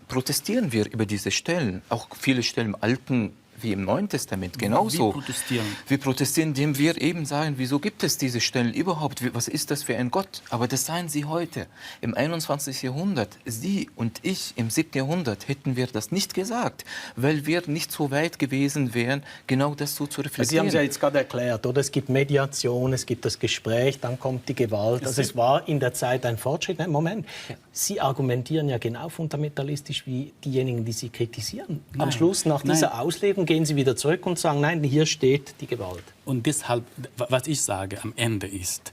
protestieren wir über diese Stellen. Auch viele Stellen im Alten wie im Neuen Testament genauso. Wir protestieren. Wir protestieren, indem wir eben sagen, wieso gibt es diese Stellen überhaupt? Was ist das für ein Gott? Aber das seien Sie heute, im 21. Jahrhundert. Sie und ich im 7. Jahrhundert hätten wir das nicht gesagt, weil wir nicht so weit gewesen wären, genau das so zu reflektieren. Sie haben es ja jetzt gerade erklärt, oder? Es gibt Mediation, es gibt das Gespräch, dann kommt die Gewalt. Also es war in der Zeit ein Fortschritt. Moment, Sie argumentieren ja genau fundamentalistisch wie diejenigen, die Sie kritisieren. Am Schluss, nach dieser Auslegung, gehen Sie wieder zurück und sagen, nein, hier steht die Gewalt. Und deshalb, was ich sage am Ende ist,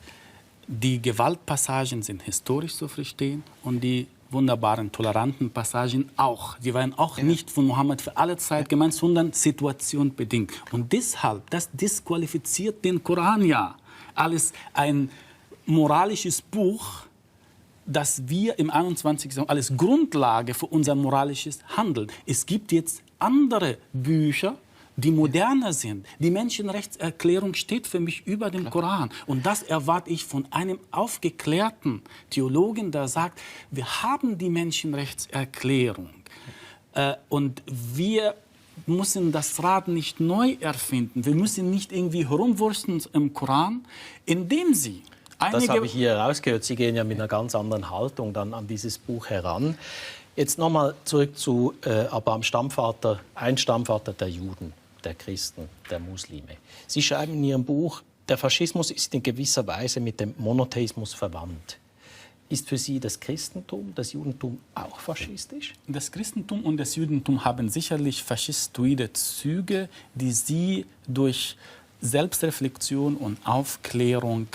die Gewaltpassagen sind historisch zu verstehen und die wunderbaren, toleranten Passagen auch. Die waren auch nicht von Mohammed für alle Zeit gemeint, sondern situationbedingt. Und deshalb, das disqualifiziert den Koran ja als ein moralisches Buch, das wir im 21. Jahrhundert als Grundlage für unser moralisches Handeln. Es gibt jetzt andere Bücher, die moderner sind. Die Menschenrechtserklärung steht für mich über dem Koran. Und das erwarte ich von einem aufgeklärten Theologen, der sagt, wir haben die Menschenrechtserklärung. Und wir müssen das Rad nicht neu erfinden. Wir müssen nicht irgendwie herumwursteln im Koran, indem sie das habe ich hier herausgehört. Sie gehen ja mit einer ganz anderen Haltung dann an dieses Buch heran. Jetzt nochmal zurück zu aber ein Stammvater der Juden, der Christen, der Muslime. Sie schreiben in Ihrem Buch, der Faschismus ist in gewisser Weise mit dem Monotheismus verwandt. Ist für Sie das Christentum, das Judentum auch faschistisch? Das Christentum und das Judentum haben sicherlich faschistoide Züge, die sie durch Selbstreflexion und Aufklärung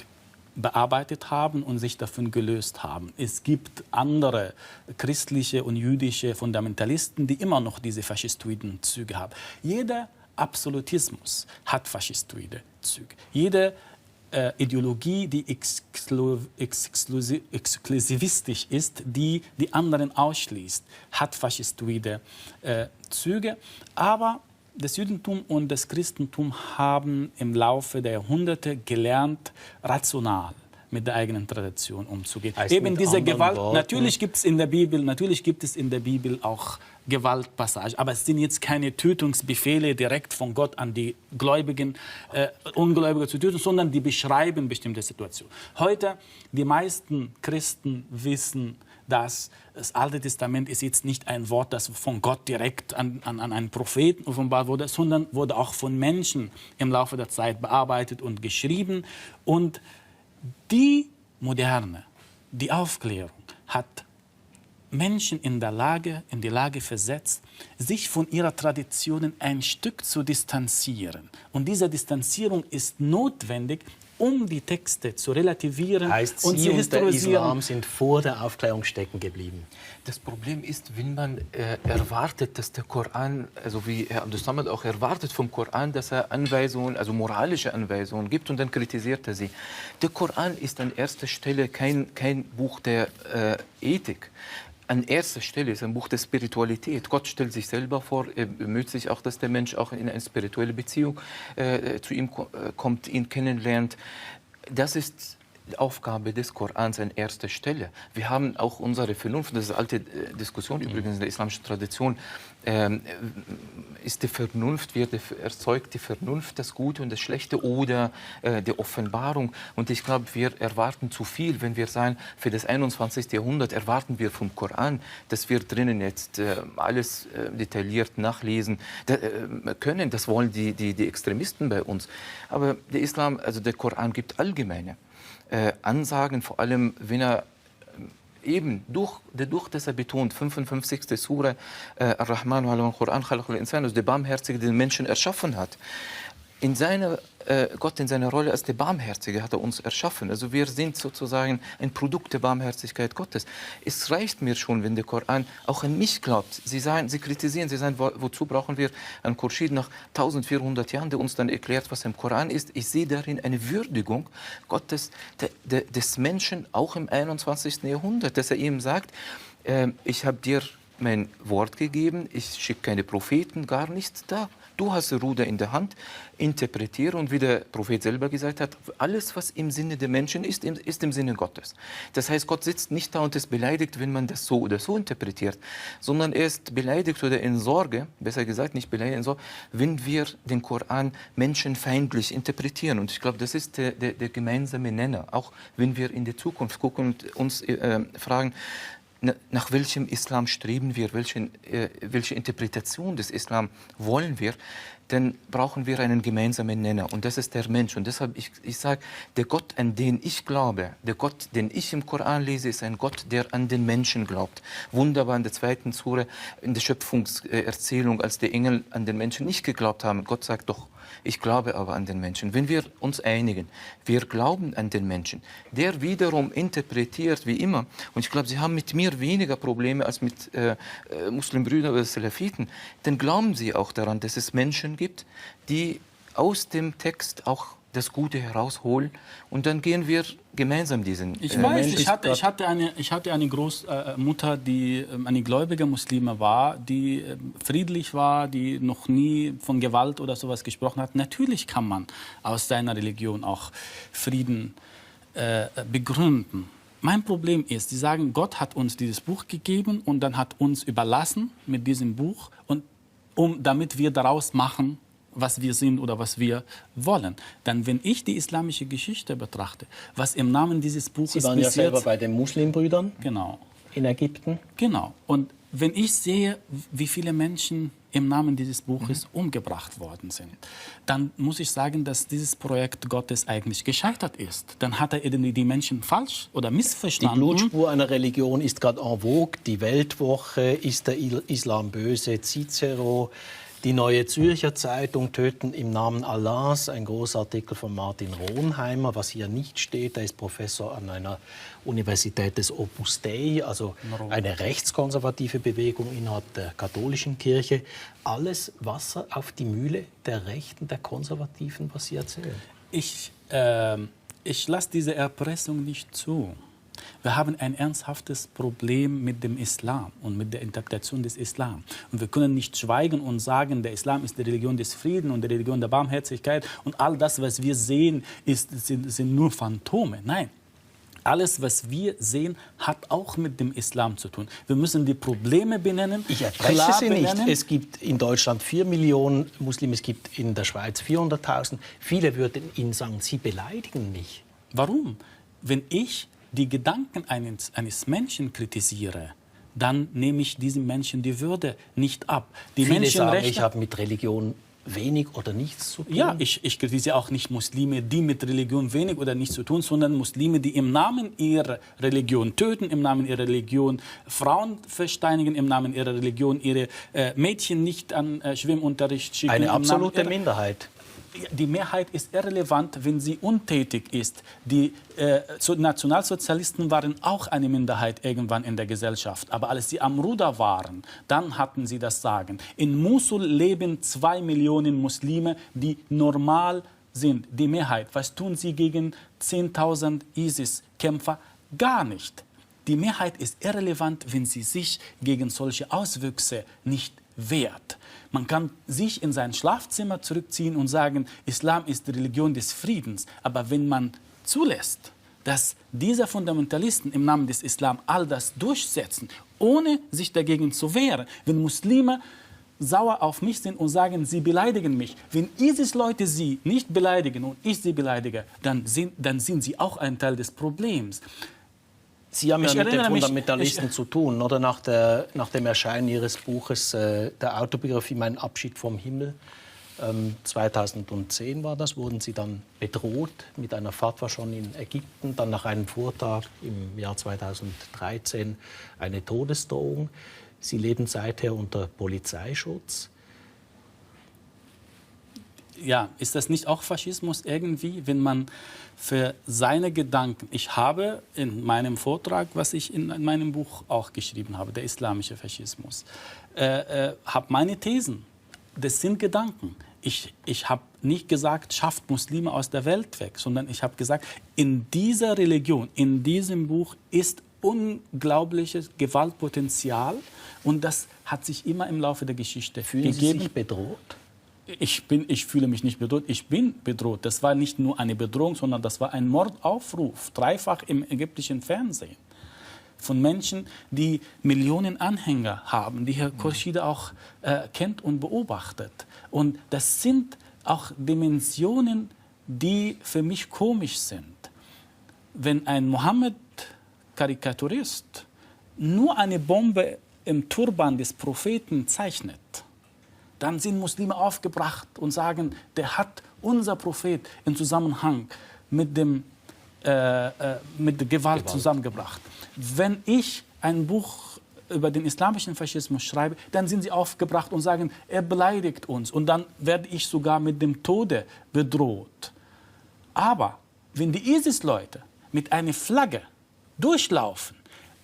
bearbeitet haben und sich davon gelöst haben. Es gibt andere christliche und jüdische Fundamentalisten, die immer noch diese faschistoiden Züge haben. Jeder Absolutismus hat faschistoide Züge. Jede Ideologie, die exklusivistisch ist, die die anderen ausschließt, hat faschistoide Züge. Aber das Judentum und das Christentum haben im Laufe der Jahrhunderte gelernt, rational mit der eigenen Tradition umzugehen. Eben diese Gewalt, natürlich gibt es in der Bibel auch Gewaltpassagen, aber es sind jetzt keine Tötungsbefehle direkt von Gott an die Gläubigen, Ungläubige zu töten, sondern die beschreiben bestimmte Situationen. Heute, die meisten Christen wissen, dass das Alte Testament ist jetzt nicht ein Wort, das von Gott direkt an einen Propheten offenbart wurde, sondern wurde auch von Menschen im Laufe der Zeit bearbeitet und geschrieben. Und die Moderne, die Aufklärung hat Menschen in die Lage versetzt, sich von ihrer Tradition ein Stück zu distanzieren. Und diese Distanzierung ist notwendig, um die Texte zu relativieren heißt, und Sie zu und der historisieren. Islam sind vor der Aufklärung stecken geblieben. Das Problem ist, wenn man erwartet, dass der Koran, also wie Herr Abdus-Samad auch erwartet vom Koran, dass er Anweisungen, also moralische Anweisungen gibt und dann kritisiert er sie. Der Koran ist an erster Stelle kein Buch der Ethik. An erster Stelle ist ein Buch der Spiritualität. Gott stellt sich selber vor, er bemüht sich auch, dass der Mensch auch in eine spirituelle Beziehung zu ihm kommt, ihn kennenlernt. Das ist die Aufgabe des Korans an erster Stelle. Wir haben auch unsere Vernunft, das ist eine alte Diskussion übrigens in der islamischen Tradition, ist die Vernunft, erzeugt die Vernunft das Gute und das Schlechte oder die Offenbarung? Und ich glaube, wir erwarten zu viel, wenn wir sagen, für das 21. Jahrhundert erwarten wir vom Koran, dass wir drinnen jetzt alles detailliert nachlesen können. Das wollen die Extremisten bei uns. Aber der Islam, also der Koran gibt allgemeine Ansagen, vor allem wenn er eben durch das er betont, 55. Sura Ar-Rahman al-Quran khalaqal insan, also der Barmherzige, den Menschen erschaffen hat. Gott in seiner Rolle als der Barmherzige hat er uns erschaffen. Also wir sind sozusagen ein Produkt der Barmherzigkeit Gottes. Es reicht mir schon, wenn der Koran auch an mich glaubt. Sie kritisieren, sie sagen, wozu brauchen wir einen Khurshid nach 1400 Jahren, der uns dann erklärt, was im Koran ist. Ich sehe darin eine Würdigung Gottes, des Menschen, auch im 21. Jahrhundert, dass er ihm sagt, ich habe dir mein Wort gegeben, ich schicke keine Propheten, gar nichts da. Du hast das Ruder in der Hand, interpretiere und wie der Prophet selber gesagt hat, alles, was im Sinne der Menschen ist, ist im Sinne Gottes. Das heißt, Gott sitzt nicht da und ist beleidigt, wenn man das so oder so interpretiert, sondern er ist beleidigt oder in Sorge, besser gesagt, nicht beleidigt, in Sorge, wenn wir den Koran menschenfeindlich interpretieren. Und ich glaube, das ist der gemeinsame Nenner, auch wenn wir in die Zukunft gucken und uns fragen, nach welchem Islam streben wir, welche Interpretation des Islam wollen wir, dann brauchen wir einen gemeinsamen Nenner. Und das ist der Mensch. Und deshalb, ich sage, der Gott, an den ich glaube, der Gott, den ich im Koran lese, ist ein Gott, der an den Menschen glaubt. Wunderbar in der 2. Sure, in der Schöpfungserzählung, als die Engel an den Menschen nicht geglaubt haben. Gott sagt doch, ich glaube aber an den Menschen. Wenn wir uns einigen, wir glauben an den Menschen, der wiederum interpretiert wie immer. Und ich glaube, Sie haben mit mir weniger Probleme als mit Muslimbrüdern oder Salafiten. Dann glauben Sie auch daran, dass es Menschen gibt, die aus dem Text auch das Gute herausholen. Und dann gehen wir gemeinsam diesen Ich weiß, ich hatte eine Großmutter, die eine gläubige Muslime war, die friedlich war, die noch nie von Gewalt oder sowas gesprochen hat. Natürlich kann man aus seiner Religion auch Frieden begründen. Mein Problem ist, Sie sagen, Gott hat uns dieses Buch gegeben und dann hat uns überlassen mit diesem Buch, und damit wir daraus machen, was wir sind oder was wir wollen. Dann, wenn ich die islamische Geschichte betrachte, was im Namen dieses Buches Sie waren ja selber bei den Muslimbrüdern, genau, in Ägypten. Genau. Und wenn ich sehe, wie viele Menschen im Namen dieses Buches umgebracht worden sind, dann muss ich sagen, dass dieses Projekt Gottes eigentlich gescheitert ist. Dann hat er irgendwie die Menschen falsch oder missverstanden. Die Blutspur einer Religion ist gerade en vogue. Die Weltwoche, ist der Islam böse, Cicero, die Neue Zürcher Zeitung, Töten im Namen Allahs, ein Großartikel von Martin Ronheimer, was hier nicht steht. Er ist Professor an einer Universität des Opus Dei, also eine rechtskonservative Bewegung innerhalb der katholischen Kirche. Alles Wasser auf die Mühle der Rechten, der Konservativen, was Sie erzählen. Ich lasse diese Erpressung nicht zu. Wir haben ein ernsthaftes Problem mit dem Islam und mit der Interpretation des Islam. Und wir können nicht schweigen und sagen, der Islam ist die Religion des Friedens und die Religion der Barmherzigkeit und all das, was wir sehen, sind nur Phantome. Nein. Alles, was wir sehen, hat auch mit dem Islam zu tun. Wir müssen die Probleme benennen. Ich erpresse Sie nicht. Es gibt in Deutschland 4 Millionen Muslime, es gibt in der Schweiz 400.000. Viele würden Ihnen sagen, Sie beleidigen mich. Warum? Wenn ich die Gedanken eines Menschen kritisiere, dann nehme ich diesem Menschen die Würde nicht ab. Die Viele Menschenrechte, sagen, ich habe mit Religion wenig oder nichts zu tun. Ja, ich kritisiere auch nicht Muslime, die mit Religion wenig oder nichts zu tun, sondern Muslime, die im Namen ihrer Religion töten, im Namen ihrer Religion Frauen versteinigen, im Namen ihrer Religion ihre Mädchen nicht an Schwimmunterricht schicken. Eine absolute Minderheit. Die Mehrheit ist irrelevant, wenn sie untätig ist. Die Nationalsozialisten waren auch eine Minderheit irgendwann in der Gesellschaft. Aber als sie am Ruder waren, dann hatten sie das Sagen. In Mosul leben 2 Millionen Muslime, die normal sind. Die Mehrheit. Was tun sie gegen 10.000 ISIS-Kämpfer? Gar nicht. Die Mehrheit ist irrelevant, wenn sie sich gegen solche Auswüchse nicht wehrt. Man kann sich in sein Schlafzimmer zurückziehen und sagen, Islam ist die Religion des Friedens. Aber wenn man zulässt, dass diese Fundamentalisten im Namen des Islam all das durchsetzen, ohne sich dagegen zu wehren, wenn Muslime sauer auf mich sind und sagen, sie beleidigen mich, wenn ISIS-Leute sie nicht beleidigen und ich sie beleidige, dann sind sie auch ein Teil des Problems. Sie haben ja mit den Fundamentalisten zu tun, oder? Nach dem Erscheinen Ihres Buches, der Autobiografie Mein Abschied vom Himmel, 2010 war das, wurden Sie dann bedroht mit einer Fatwa schon in Ägypten, dann nach einem Vortrag im Jahr 2013 eine Todesdrohung. Sie leben seither unter Polizeischutz. Ja, ist das nicht auch Faschismus irgendwie, wenn man für seine Gedanken, ich habe in meinem Vortrag, was ich in meinem Buch auch geschrieben habe, der islamische Faschismus, habe meine Thesen, das sind Gedanken. Ich habe nicht gesagt, schafft Muslime aus der Welt weg, sondern ich habe gesagt, in dieser Religion, in diesem Buch ist unglaubliches Gewaltpotenzial und das hat sich immer im Laufe der Geschichte Fühlen gegeben. Sie sich bedroht? Ich fühle mich nicht bedroht, ich bin bedroht. Das war nicht nur eine Bedrohung, sondern das war ein Mordaufruf, dreifach im ägyptischen Fernsehen. Von Menschen, die Millionen Anhänger haben, die Herr Khurshid auch kennt und beobachtet. Und das sind auch Dimensionen, die für mich komisch sind. Wenn ein Mohammed-Karikaturist nur eine Bombe im Turban des Propheten zeichnet, dann sind Muslime aufgebracht und sagen, der hat unser Prophet in Zusammenhang mit der Gewalt zusammengebracht. Wenn ich ein Buch über den islamischen Faschismus schreibe, dann sind sie aufgebracht und sagen, er beleidigt uns. Und dann werde ich sogar mit dem Tode bedroht. Aber wenn die ISIS-Leute mit einer Flagge durchlaufen,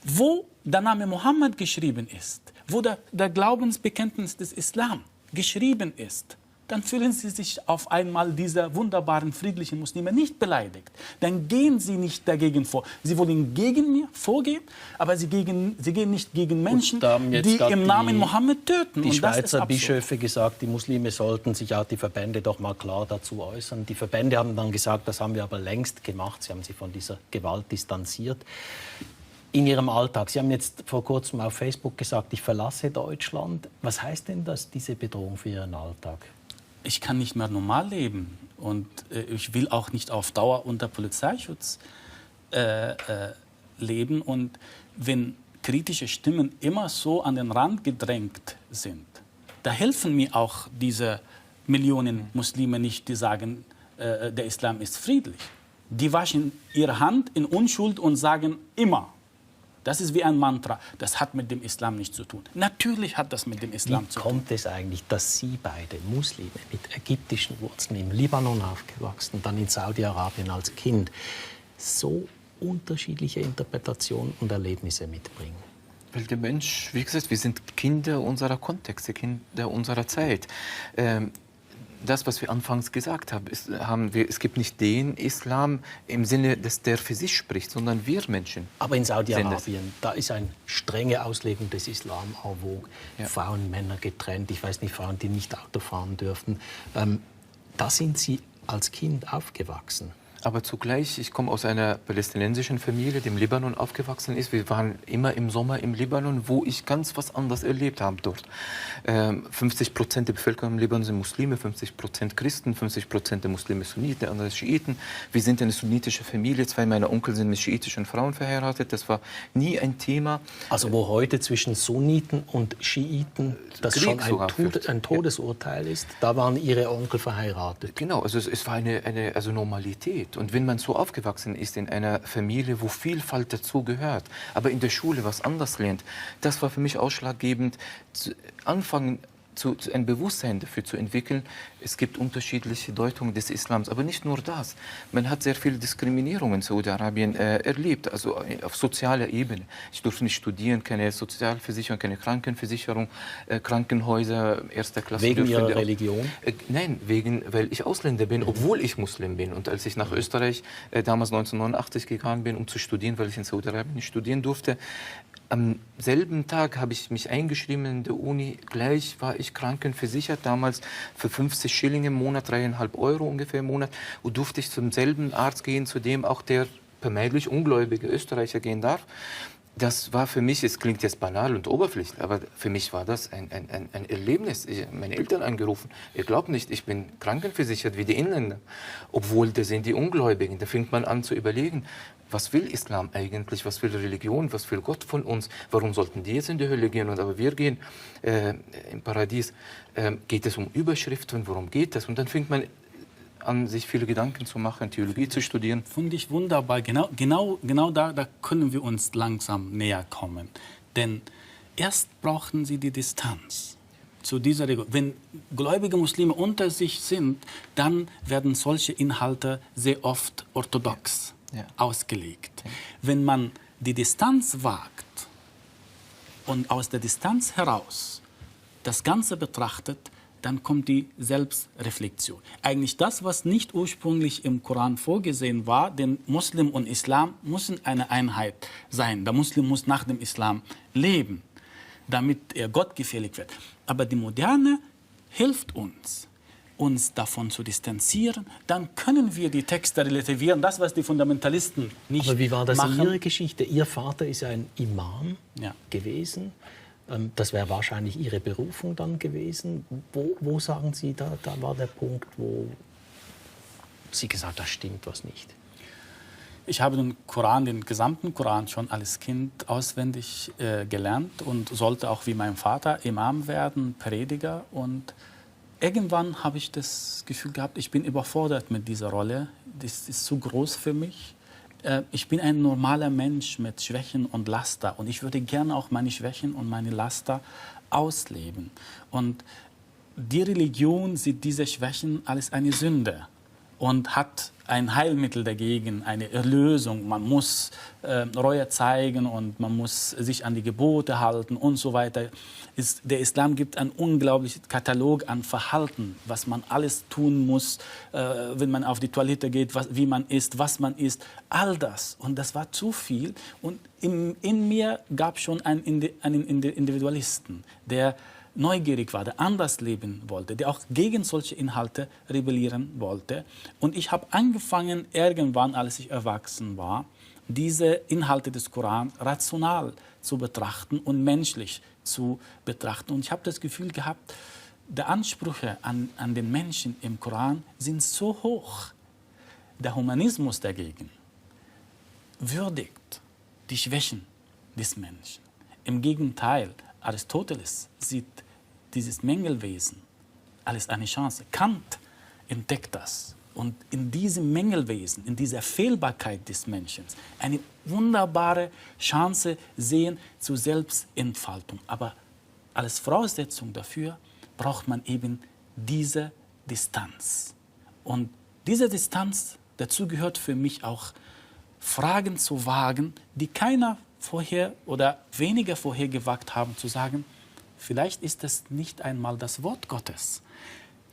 wo der Name Mohammed geschrieben ist, wo der Glaubensbekenntnis des Islam geschrieben ist, dann fühlen sie sich auf einmal dieser wunderbaren, friedlichen Muslime nicht beleidigt. Dann gehen sie nicht dagegen vor. Sie wollen gegen mir vorgehen, aber sie gehen nicht gegen Menschen, die im Namen Mohammed töten. Die Schweizer Bischöfe gesagt, die Muslime sollten sich auch die Verbände doch mal klar dazu äußern. Die Verbände haben dann gesagt, das haben wir aber längst gemacht. Sie haben sich von dieser Gewalt distanziert. In Ihrem Alltag, Sie haben jetzt vor kurzem auf Facebook gesagt, ich verlasse Deutschland. Was heißt denn das, diese Bedrohung für Ihren Alltag? Ich kann nicht mehr normal leben und ich will auch nicht auf Dauer unter Polizeischutz leben. Und wenn kritische Stimmen immer so an den Rand gedrängt sind, da helfen mir auch diese Millionen Muslime nicht, die sagen, der Islam ist friedlich. Die waschen ihre Hand in Unschuld und sagen immer, das ist wie ein Mantra. Das hat mit dem Islam nichts zu tun. Natürlich hat das mit dem Islam zu tun. Wie kommt es eigentlich, dass Sie beide Muslime mit ägyptischen Wurzeln im Libanon aufgewachsen, dann in Saudi-Arabien als Kind, so unterschiedliche Interpretationen und Erlebnisse mitbringen? Weil der Mensch, wie gesagt, wir sind Kinder unserer Kontexte, Kinder unserer Zeit. Das, was wir anfangs gesagt haben, es gibt nicht den Islam im Sinne, dass der für sich spricht, sondern wir Menschen. Aber in Saudi-Arabien, da ist eine strenge Auslegung des Islam en vogue. Ja. Frauen, Männer getrennt, ich weiß nicht, Frauen, die nicht Auto fahren dürfen. Da sind Sie als Kind aufgewachsen. Aber zugleich, ich komme aus einer palästinensischen Familie, die im Libanon aufgewachsen ist. Wir waren immer im Sommer im Libanon, wo ich ganz was anderes erlebt habe dort. 50% der Bevölkerung im Libanon sind Muslime, 50% Christen, 50% der Muslime Sunniten, der andere Schiiten. Wir sind eine sunnitische Familie. 2 meiner Onkel sind mit schiitischen Frauen verheiratet. Das war nie ein Thema. Also wo heute zwischen Sunniten und Schiiten das Krieg schon ein Todesurteil ist, da waren Ihre Onkel verheiratet. Genau, also es war eine Normalität. Und wenn man so aufgewachsen ist in einer Familie, wo Vielfalt dazugehört, aber in der Schule was anders lernt, das war für mich ausschlaggebend, anfangen ein Bewusstsein dafür zu entwickeln, es gibt unterschiedliche Deutungen des Islams. Aber nicht nur das. Man hat sehr viele Diskriminierungen in Saudi-Arabien erlebt, also auf sozialer Ebene. Ich durfte nicht studieren, keine Sozialversicherung, keine Krankenversicherung, Krankenhäuser, erster Klasse. Wegen Ihrer Religion? Nein, weil ich Ausländer bin, obwohl ich Muslim bin. Und als ich nach Österreich damals 1989 gegangen bin, um zu studieren, weil ich in Saudi-Arabien nicht studieren durfte, am selben Tag habe ich mich eingeschrieben in der Uni. Gleich war ich krankenversichert, damals für 50 Schilling im Monat, 3,5 Euro ungefähr im Monat. Und durfte ich zum selben Arzt gehen, zu dem auch der vermeintlich ungläubige Österreicher gehen darf. Das war für mich, es klingt jetzt banal und oberflächlich, aber für mich war das ein Erlebnis. Ich habe meine Eltern angerufen. Ihr glaubt nicht, ich bin krankenversichert wie die Inländer. Obwohl, da sind die Ungläubigen. Da fängt man an zu überlegen, was will Islam eigentlich, was will Religion, was will Gott von uns, warum sollten die jetzt in die Hölle gehen und aber wir gehen im Paradies. Geht es um Überschriften, worum geht das? Und dann fängt man an, sich viele Gedanken zu machen, Theologie zu studieren. Finde ich wunderbar. Genau da können wir uns langsam näher kommen. Denn erst brauchen sie die Distanz zu dieser Religion. Wenn gläubige Muslime unter sich sind, dann werden solche Inhalte sehr oft orthodox ausgelegt. Ja. Wenn man die Distanz wagt und aus der Distanz heraus das Ganze betrachtet, dann kommt die Selbstreflexion. Eigentlich das, was nicht ursprünglich im Koran vorgesehen war, denn Muslim und Islam müssen eine Einheit sein. Der Muslim muss nach dem Islam leben, damit er gottgefällig wird. Aber die Moderne hilft uns davon zu distanzieren, dann können wir die Texte relativieren, das, was die Fundamentalisten nicht machen. Aber wie war das in Ihrer Geschichte? Ihr Vater ist ja ein Imam gewesen. Das wäre wahrscheinlich Ihre Berufung dann gewesen. Wo sagen Sie, da war der Punkt, wo Sie gesagt haben, da stimmt was nicht? Ich habe den gesamten Koran schon als Kind auswendig gelernt und sollte auch wie mein Vater Imam werden, Prediger. Und irgendwann habe ich das Gefühl gehabt, ich bin überfordert mit dieser Rolle. Das ist zu groß für mich. Ich bin ein normaler Mensch mit Schwächen und Laster. Und ich würde gerne auch meine Schwächen und meine Laster ausleben. Und die Religion sieht diese Schwächen als eine Sünde und hat ein Heilmittel dagegen, eine Erlösung. Man muss Reue zeigen und man muss sich an die Gebote halten und so weiter. Der Islam gibt einen unglaublichen Katalog an Verhalten, was man alles tun muss, wenn man auf die Toilette geht, wie man isst, was man isst, all das. Und das war zu viel. Und in mir gab es schon einen Individualisten, der neugierig war, der anders leben wollte, der auch gegen solche Inhalte rebellieren wollte. Und ich habe angefangen, irgendwann, als ich erwachsen war, diese Inhalte des Koran rational zu betrachten und menschlich zu betrachten. Und ich habe das Gefühl gehabt, die Ansprüche an den Menschen im Koran sind so hoch. Der Humanismus dagegen würdigt die Schwächen des Menschen. Im Gegenteil, Aristoteles sieht dieses Mängelwesen als eine Chance. Kant entdeckt das. Und in diesem Mängelwesen, in dieser Fehlbarkeit des Menschen, eine wunderbare Chance sehen zur Selbstentfaltung. Aber als Voraussetzung dafür braucht man eben diese Distanz. Und diese Distanz, dazu gehört für mich auch, Fragen zu wagen, die keiner vorher oder weniger vorher gewagt haben, zu sagen, vielleicht ist das nicht einmal das Wort Gottes.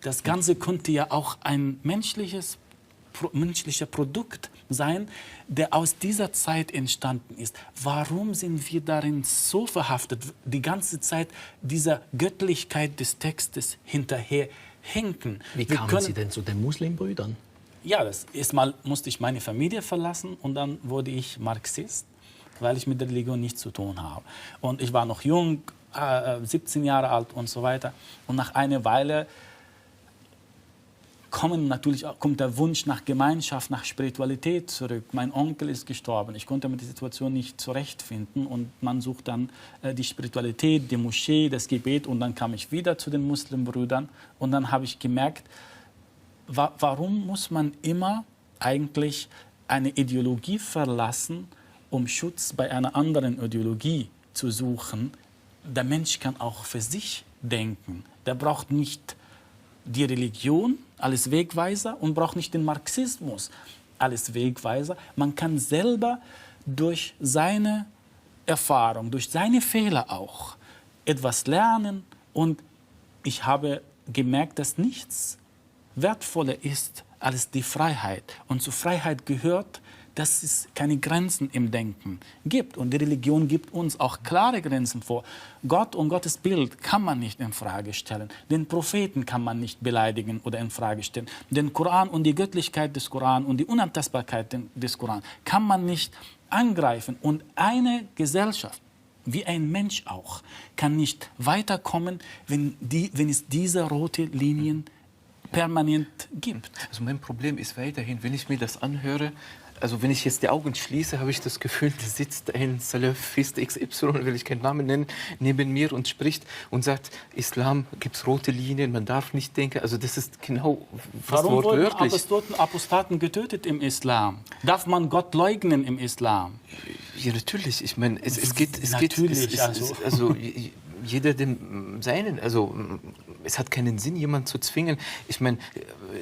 Das Ganze könnte ja auch ein menschlicher Produkt sein, der aus dieser Zeit entstanden ist. Warum sind wir darin so verhaftet, die ganze Zeit dieser Göttlichkeit des Textes hinterher hinken? Wie kamen Sie denn zu den Muslimbrüdern? Ja, erstmal musste ich meine Familie verlassen und dann wurde ich Marxist, weil ich mit der Religion nichts zu tun habe. Und ich war noch jung, 17 Jahre alt und so weiter. Und nach einer Weile kommt der Wunsch nach Gemeinschaft, nach Spiritualität zurück. Mein Onkel ist gestorben. Ich konnte mit der Situation nicht zurechtfinden. Und man sucht dann die Spiritualität, die Moschee, das Gebet. Und dann kam ich wieder zu den Muslimbrüdern. Und dann habe ich gemerkt, warum muss man immer eigentlich eine Ideologie verlassen, um Schutz bei einer anderen Ideologie zu suchen? Der Mensch kann auch für sich denken. Der braucht nicht die Religion als Wegweiser und braucht nicht den Marxismus als Wegweiser. Man kann selber durch seine Erfahrung, durch seine Fehler auch etwas lernen. Und ich habe gemerkt, dass nichts wertvoller ist als die Freiheit. Und zur Freiheit gehört, dass es keine Grenzen im Denken gibt. Und die Religion gibt uns auch klare Grenzen vor. Gott und Gottes Bild kann man nicht in Frage stellen. Den Propheten kann man nicht beleidigen oder in Frage stellen. Den Koran und die Göttlichkeit des Koran und die Unantastbarkeit des Koran kann man nicht angreifen. Und eine Gesellschaft, wie ein Mensch auch, kann nicht weiterkommen, wenn es diese rote Linien permanent gibt. Also mein Problem ist weiterhin, wenn ich mir das anhöre, also wenn ich jetzt die Augen schließe, habe ich das Gefühl, da sitzt ein Salafist XY, will ich keinen Namen nennen, neben mir und spricht und sagt, Islam gibt es rote Linien, man darf nicht denken. Also das ist genau was wortwörtlich. Warum wurden Apostaten getötet im Islam? Darf man Gott leugnen im Islam? Ja, natürlich. Ich meine, es geht, natürlich, also jeder dem seinen, also es hat keinen Sinn, jemanden zu zwingen. Ich meine,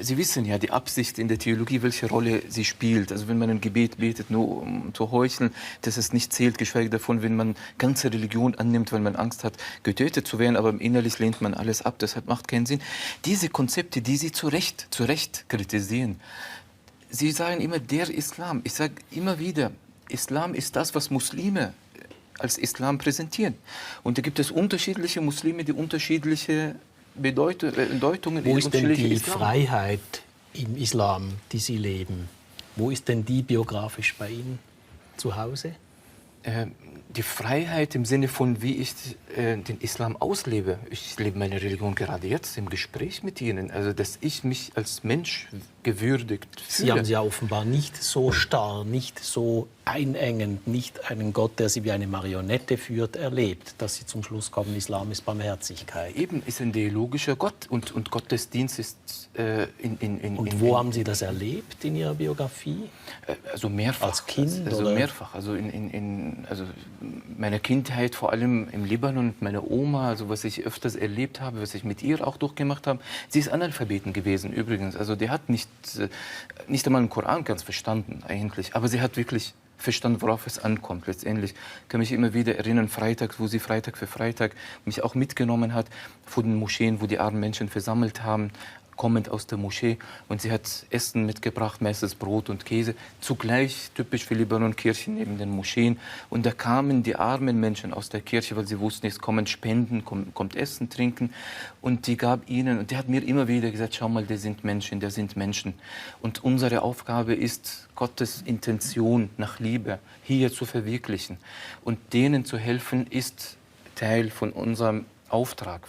Sie wissen ja die Absicht in der Theologie, welche Rolle sie spielt. Also wenn man ein Gebet betet, nur um zu heucheln, dass es nicht zählt, geschweige davon, wenn man ganze Religion annimmt, weil man Angst hat, getötet zu werden, aber innerlich lehnt man alles ab. Deshalb macht keinen Sinn. Diese Konzepte, die Sie zu Recht kritisieren, Sie sagen immer, der Islam. Ich sage immer wieder, Islam ist das, was Muslime als Islam präsentieren. Und da gibt es unterschiedliche Muslime, die unterschiedliche Bedeutungen. Wo ist denn die Freiheit im Islam, die Sie leben? Wo ist denn die biografisch bei Ihnen zu Hause? Die Freiheit im Sinne von, wie ich den Islam auslebe. Ich lebe meine Religion gerade jetzt im Gespräch mit Ihnen. Also, dass ich mich als Mensch gewürdigt fühle. Sie haben sie ja offenbar nicht so starr, nicht so einengend, nicht einen Gott, der Sie wie eine Marionette führt, erlebt, dass Sie zum Schluss kommen, Islam ist Barmherzigkeit. Eben, ist ein dialogischer Gott und Gottesdienst ist Und wo haben Sie das erlebt in Ihrer Biografie? Also mehrfach. Als Kind? Also oder? mehrfach. Also also meiner Kindheit, vor allem im Libanon mit meiner Oma, also was ich öfters erlebt habe, was ich mit ihr auch durchgemacht habe. Sie ist Analphabeten gewesen übrigens. Also die hat nicht einmal den Koran ganz verstanden eigentlich. Aber sie hat wirklich verstanden, worauf es ankommt letztendlich. Ich kann mich immer wieder erinnern, Freitag, wo sie Freitag für Freitag mich auch mitgenommen hat, vor den Moscheen, wo die armen Menschen versammelt haben, kommend aus der Moschee. Und sie hat Essen mitgebracht, meistens Brot und Käse. Zugleich typisch für Libanon-Kirchen neben den Moscheen. Und da kamen die armen Menschen aus der Kirche, weil sie wussten, es kommen Spenden, kommt Essen, Trinken. Und die gab ihnen, und die hat mir immer wieder gesagt, schau mal, das sind Menschen. Und unsere Aufgabe ist, Gottes Intention nach Liebe hier zu verwirklichen. Und denen zu helfen, ist Teil von unserem Auftrag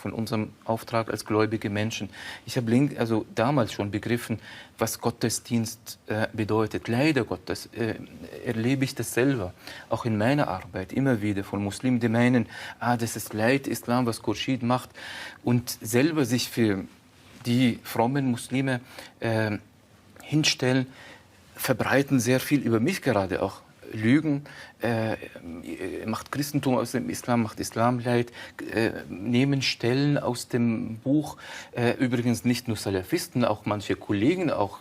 als gläubige Menschen. Ich habe damals schon begriffen, was Gottesdienst bedeutet. Leider Gottes erlebe ich das selber, auch in meiner Arbeit, immer wieder von Muslimen, die meinen, das ist Leid Islam, was Khurshid macht, und selber sich für die frommen Muslime hinstellen, verbreiten sehr viel über mich gerade auch. Lügen, macht Christentum aus dem Islam, macht Islam leid, nehmen Stellen aus dem Buch, übrigens nicht nur Salafisten, auch manche Kollegen, auch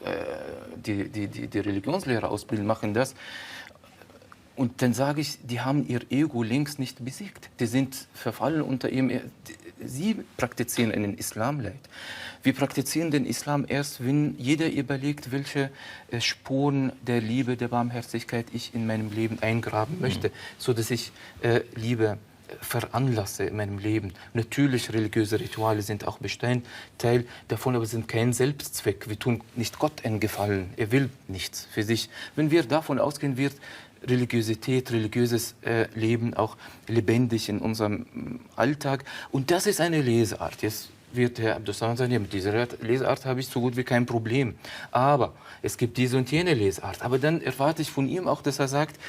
die Religionslehrer ausbilden, machen das. Und dann sage ich, die haben ihr Ego längst nicht besiegt. Die sind verfallen unter ihrem... Sie praktizieren einen Islamleid. Wir praktizieren den Islam erst, wenn jeder überlegt, welche Spuren der Liebe, der Barmherzigkeit ich in meinem Leben eingraben möchte, sodass ich Liebe veranlasse in meinem Leben. Natürlich, religiöse Rituale sind auch Bestandteil davon, aber sind kein Selbstzweck. Wir tun nicht Gott einen Gefallen. Er will nichts für sich. Wenn wir davon ausgehen, wird Religiosität, religiöses Leben auch lebendig in unserem Alltag. Und das ist eine Lesart. Jetzt wird Herr Abdussalam sagen, ja, mit dieser Lesart habe ich so gut wie kein Problem. Aber es gibt diese und jene Lesart. Aber dann erwarte ich von ihm auch, dass er sagt,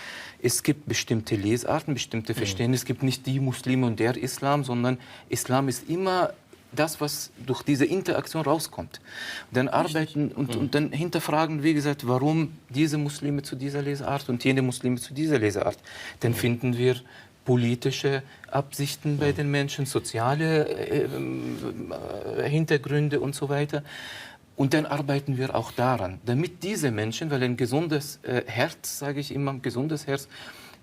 es gibt bestimmte Lesarten, bestimmte Verständnisse. Es gibt nicht die Muslime und der Islam, sondern Islam ist immer das, was durch diese Interaktion rauskommt. Dann arbeiten und dann hinterfragen, wie gesagt, warum diese Muslime zu dieser Lesart und jene Muslime zu dieser Lesart. Dann finden wir politische Absichten bei den Menschen, soziale Hintergründe und so weiter. Und dann arbeiten wir auch daran, damit diese Menschen, weil ein gesundes Herz, sage ich immer, ein gesundes Herz,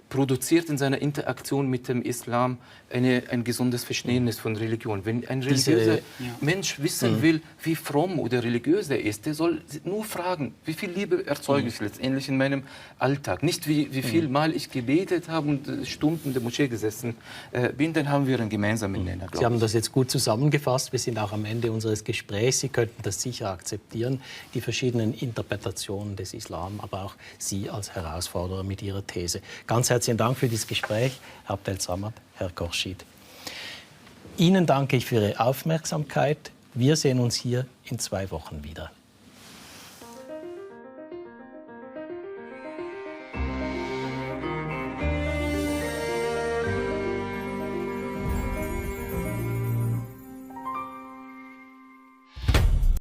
produziert in seiner Interaktion mit dem Islam ein gesundes Verständnis von Religion. Wenn ein religiöser Mensch wissen will, wie fromm oder religiös er ist, der soll nur fragen, wie viel Liebe erzeuge ich letztendlich in meinem Alltag. Nicht wie viel Mal ich gebetet habe und Stunden in der Moschee gesessen bin, dann haben wir einen gemeinsamen Nenner. Sie haben das jetzt gut zusammengefasst. Wir sind auch am Ende unseres Gesprächs. Sie könnten das sicher akzeptieren, die verschiedenen Interpretationen des Islam, aber auch Sie als Herausforderer mit Ihrer These. Ganz herzlichen Dank für dieses Gespräch, Herr Abdel Samad, Herr Khurshid. Ihnen danke ich für Ihre Aufmerksamkeit. Wir sehen uns hier in 2 Wochen wieder.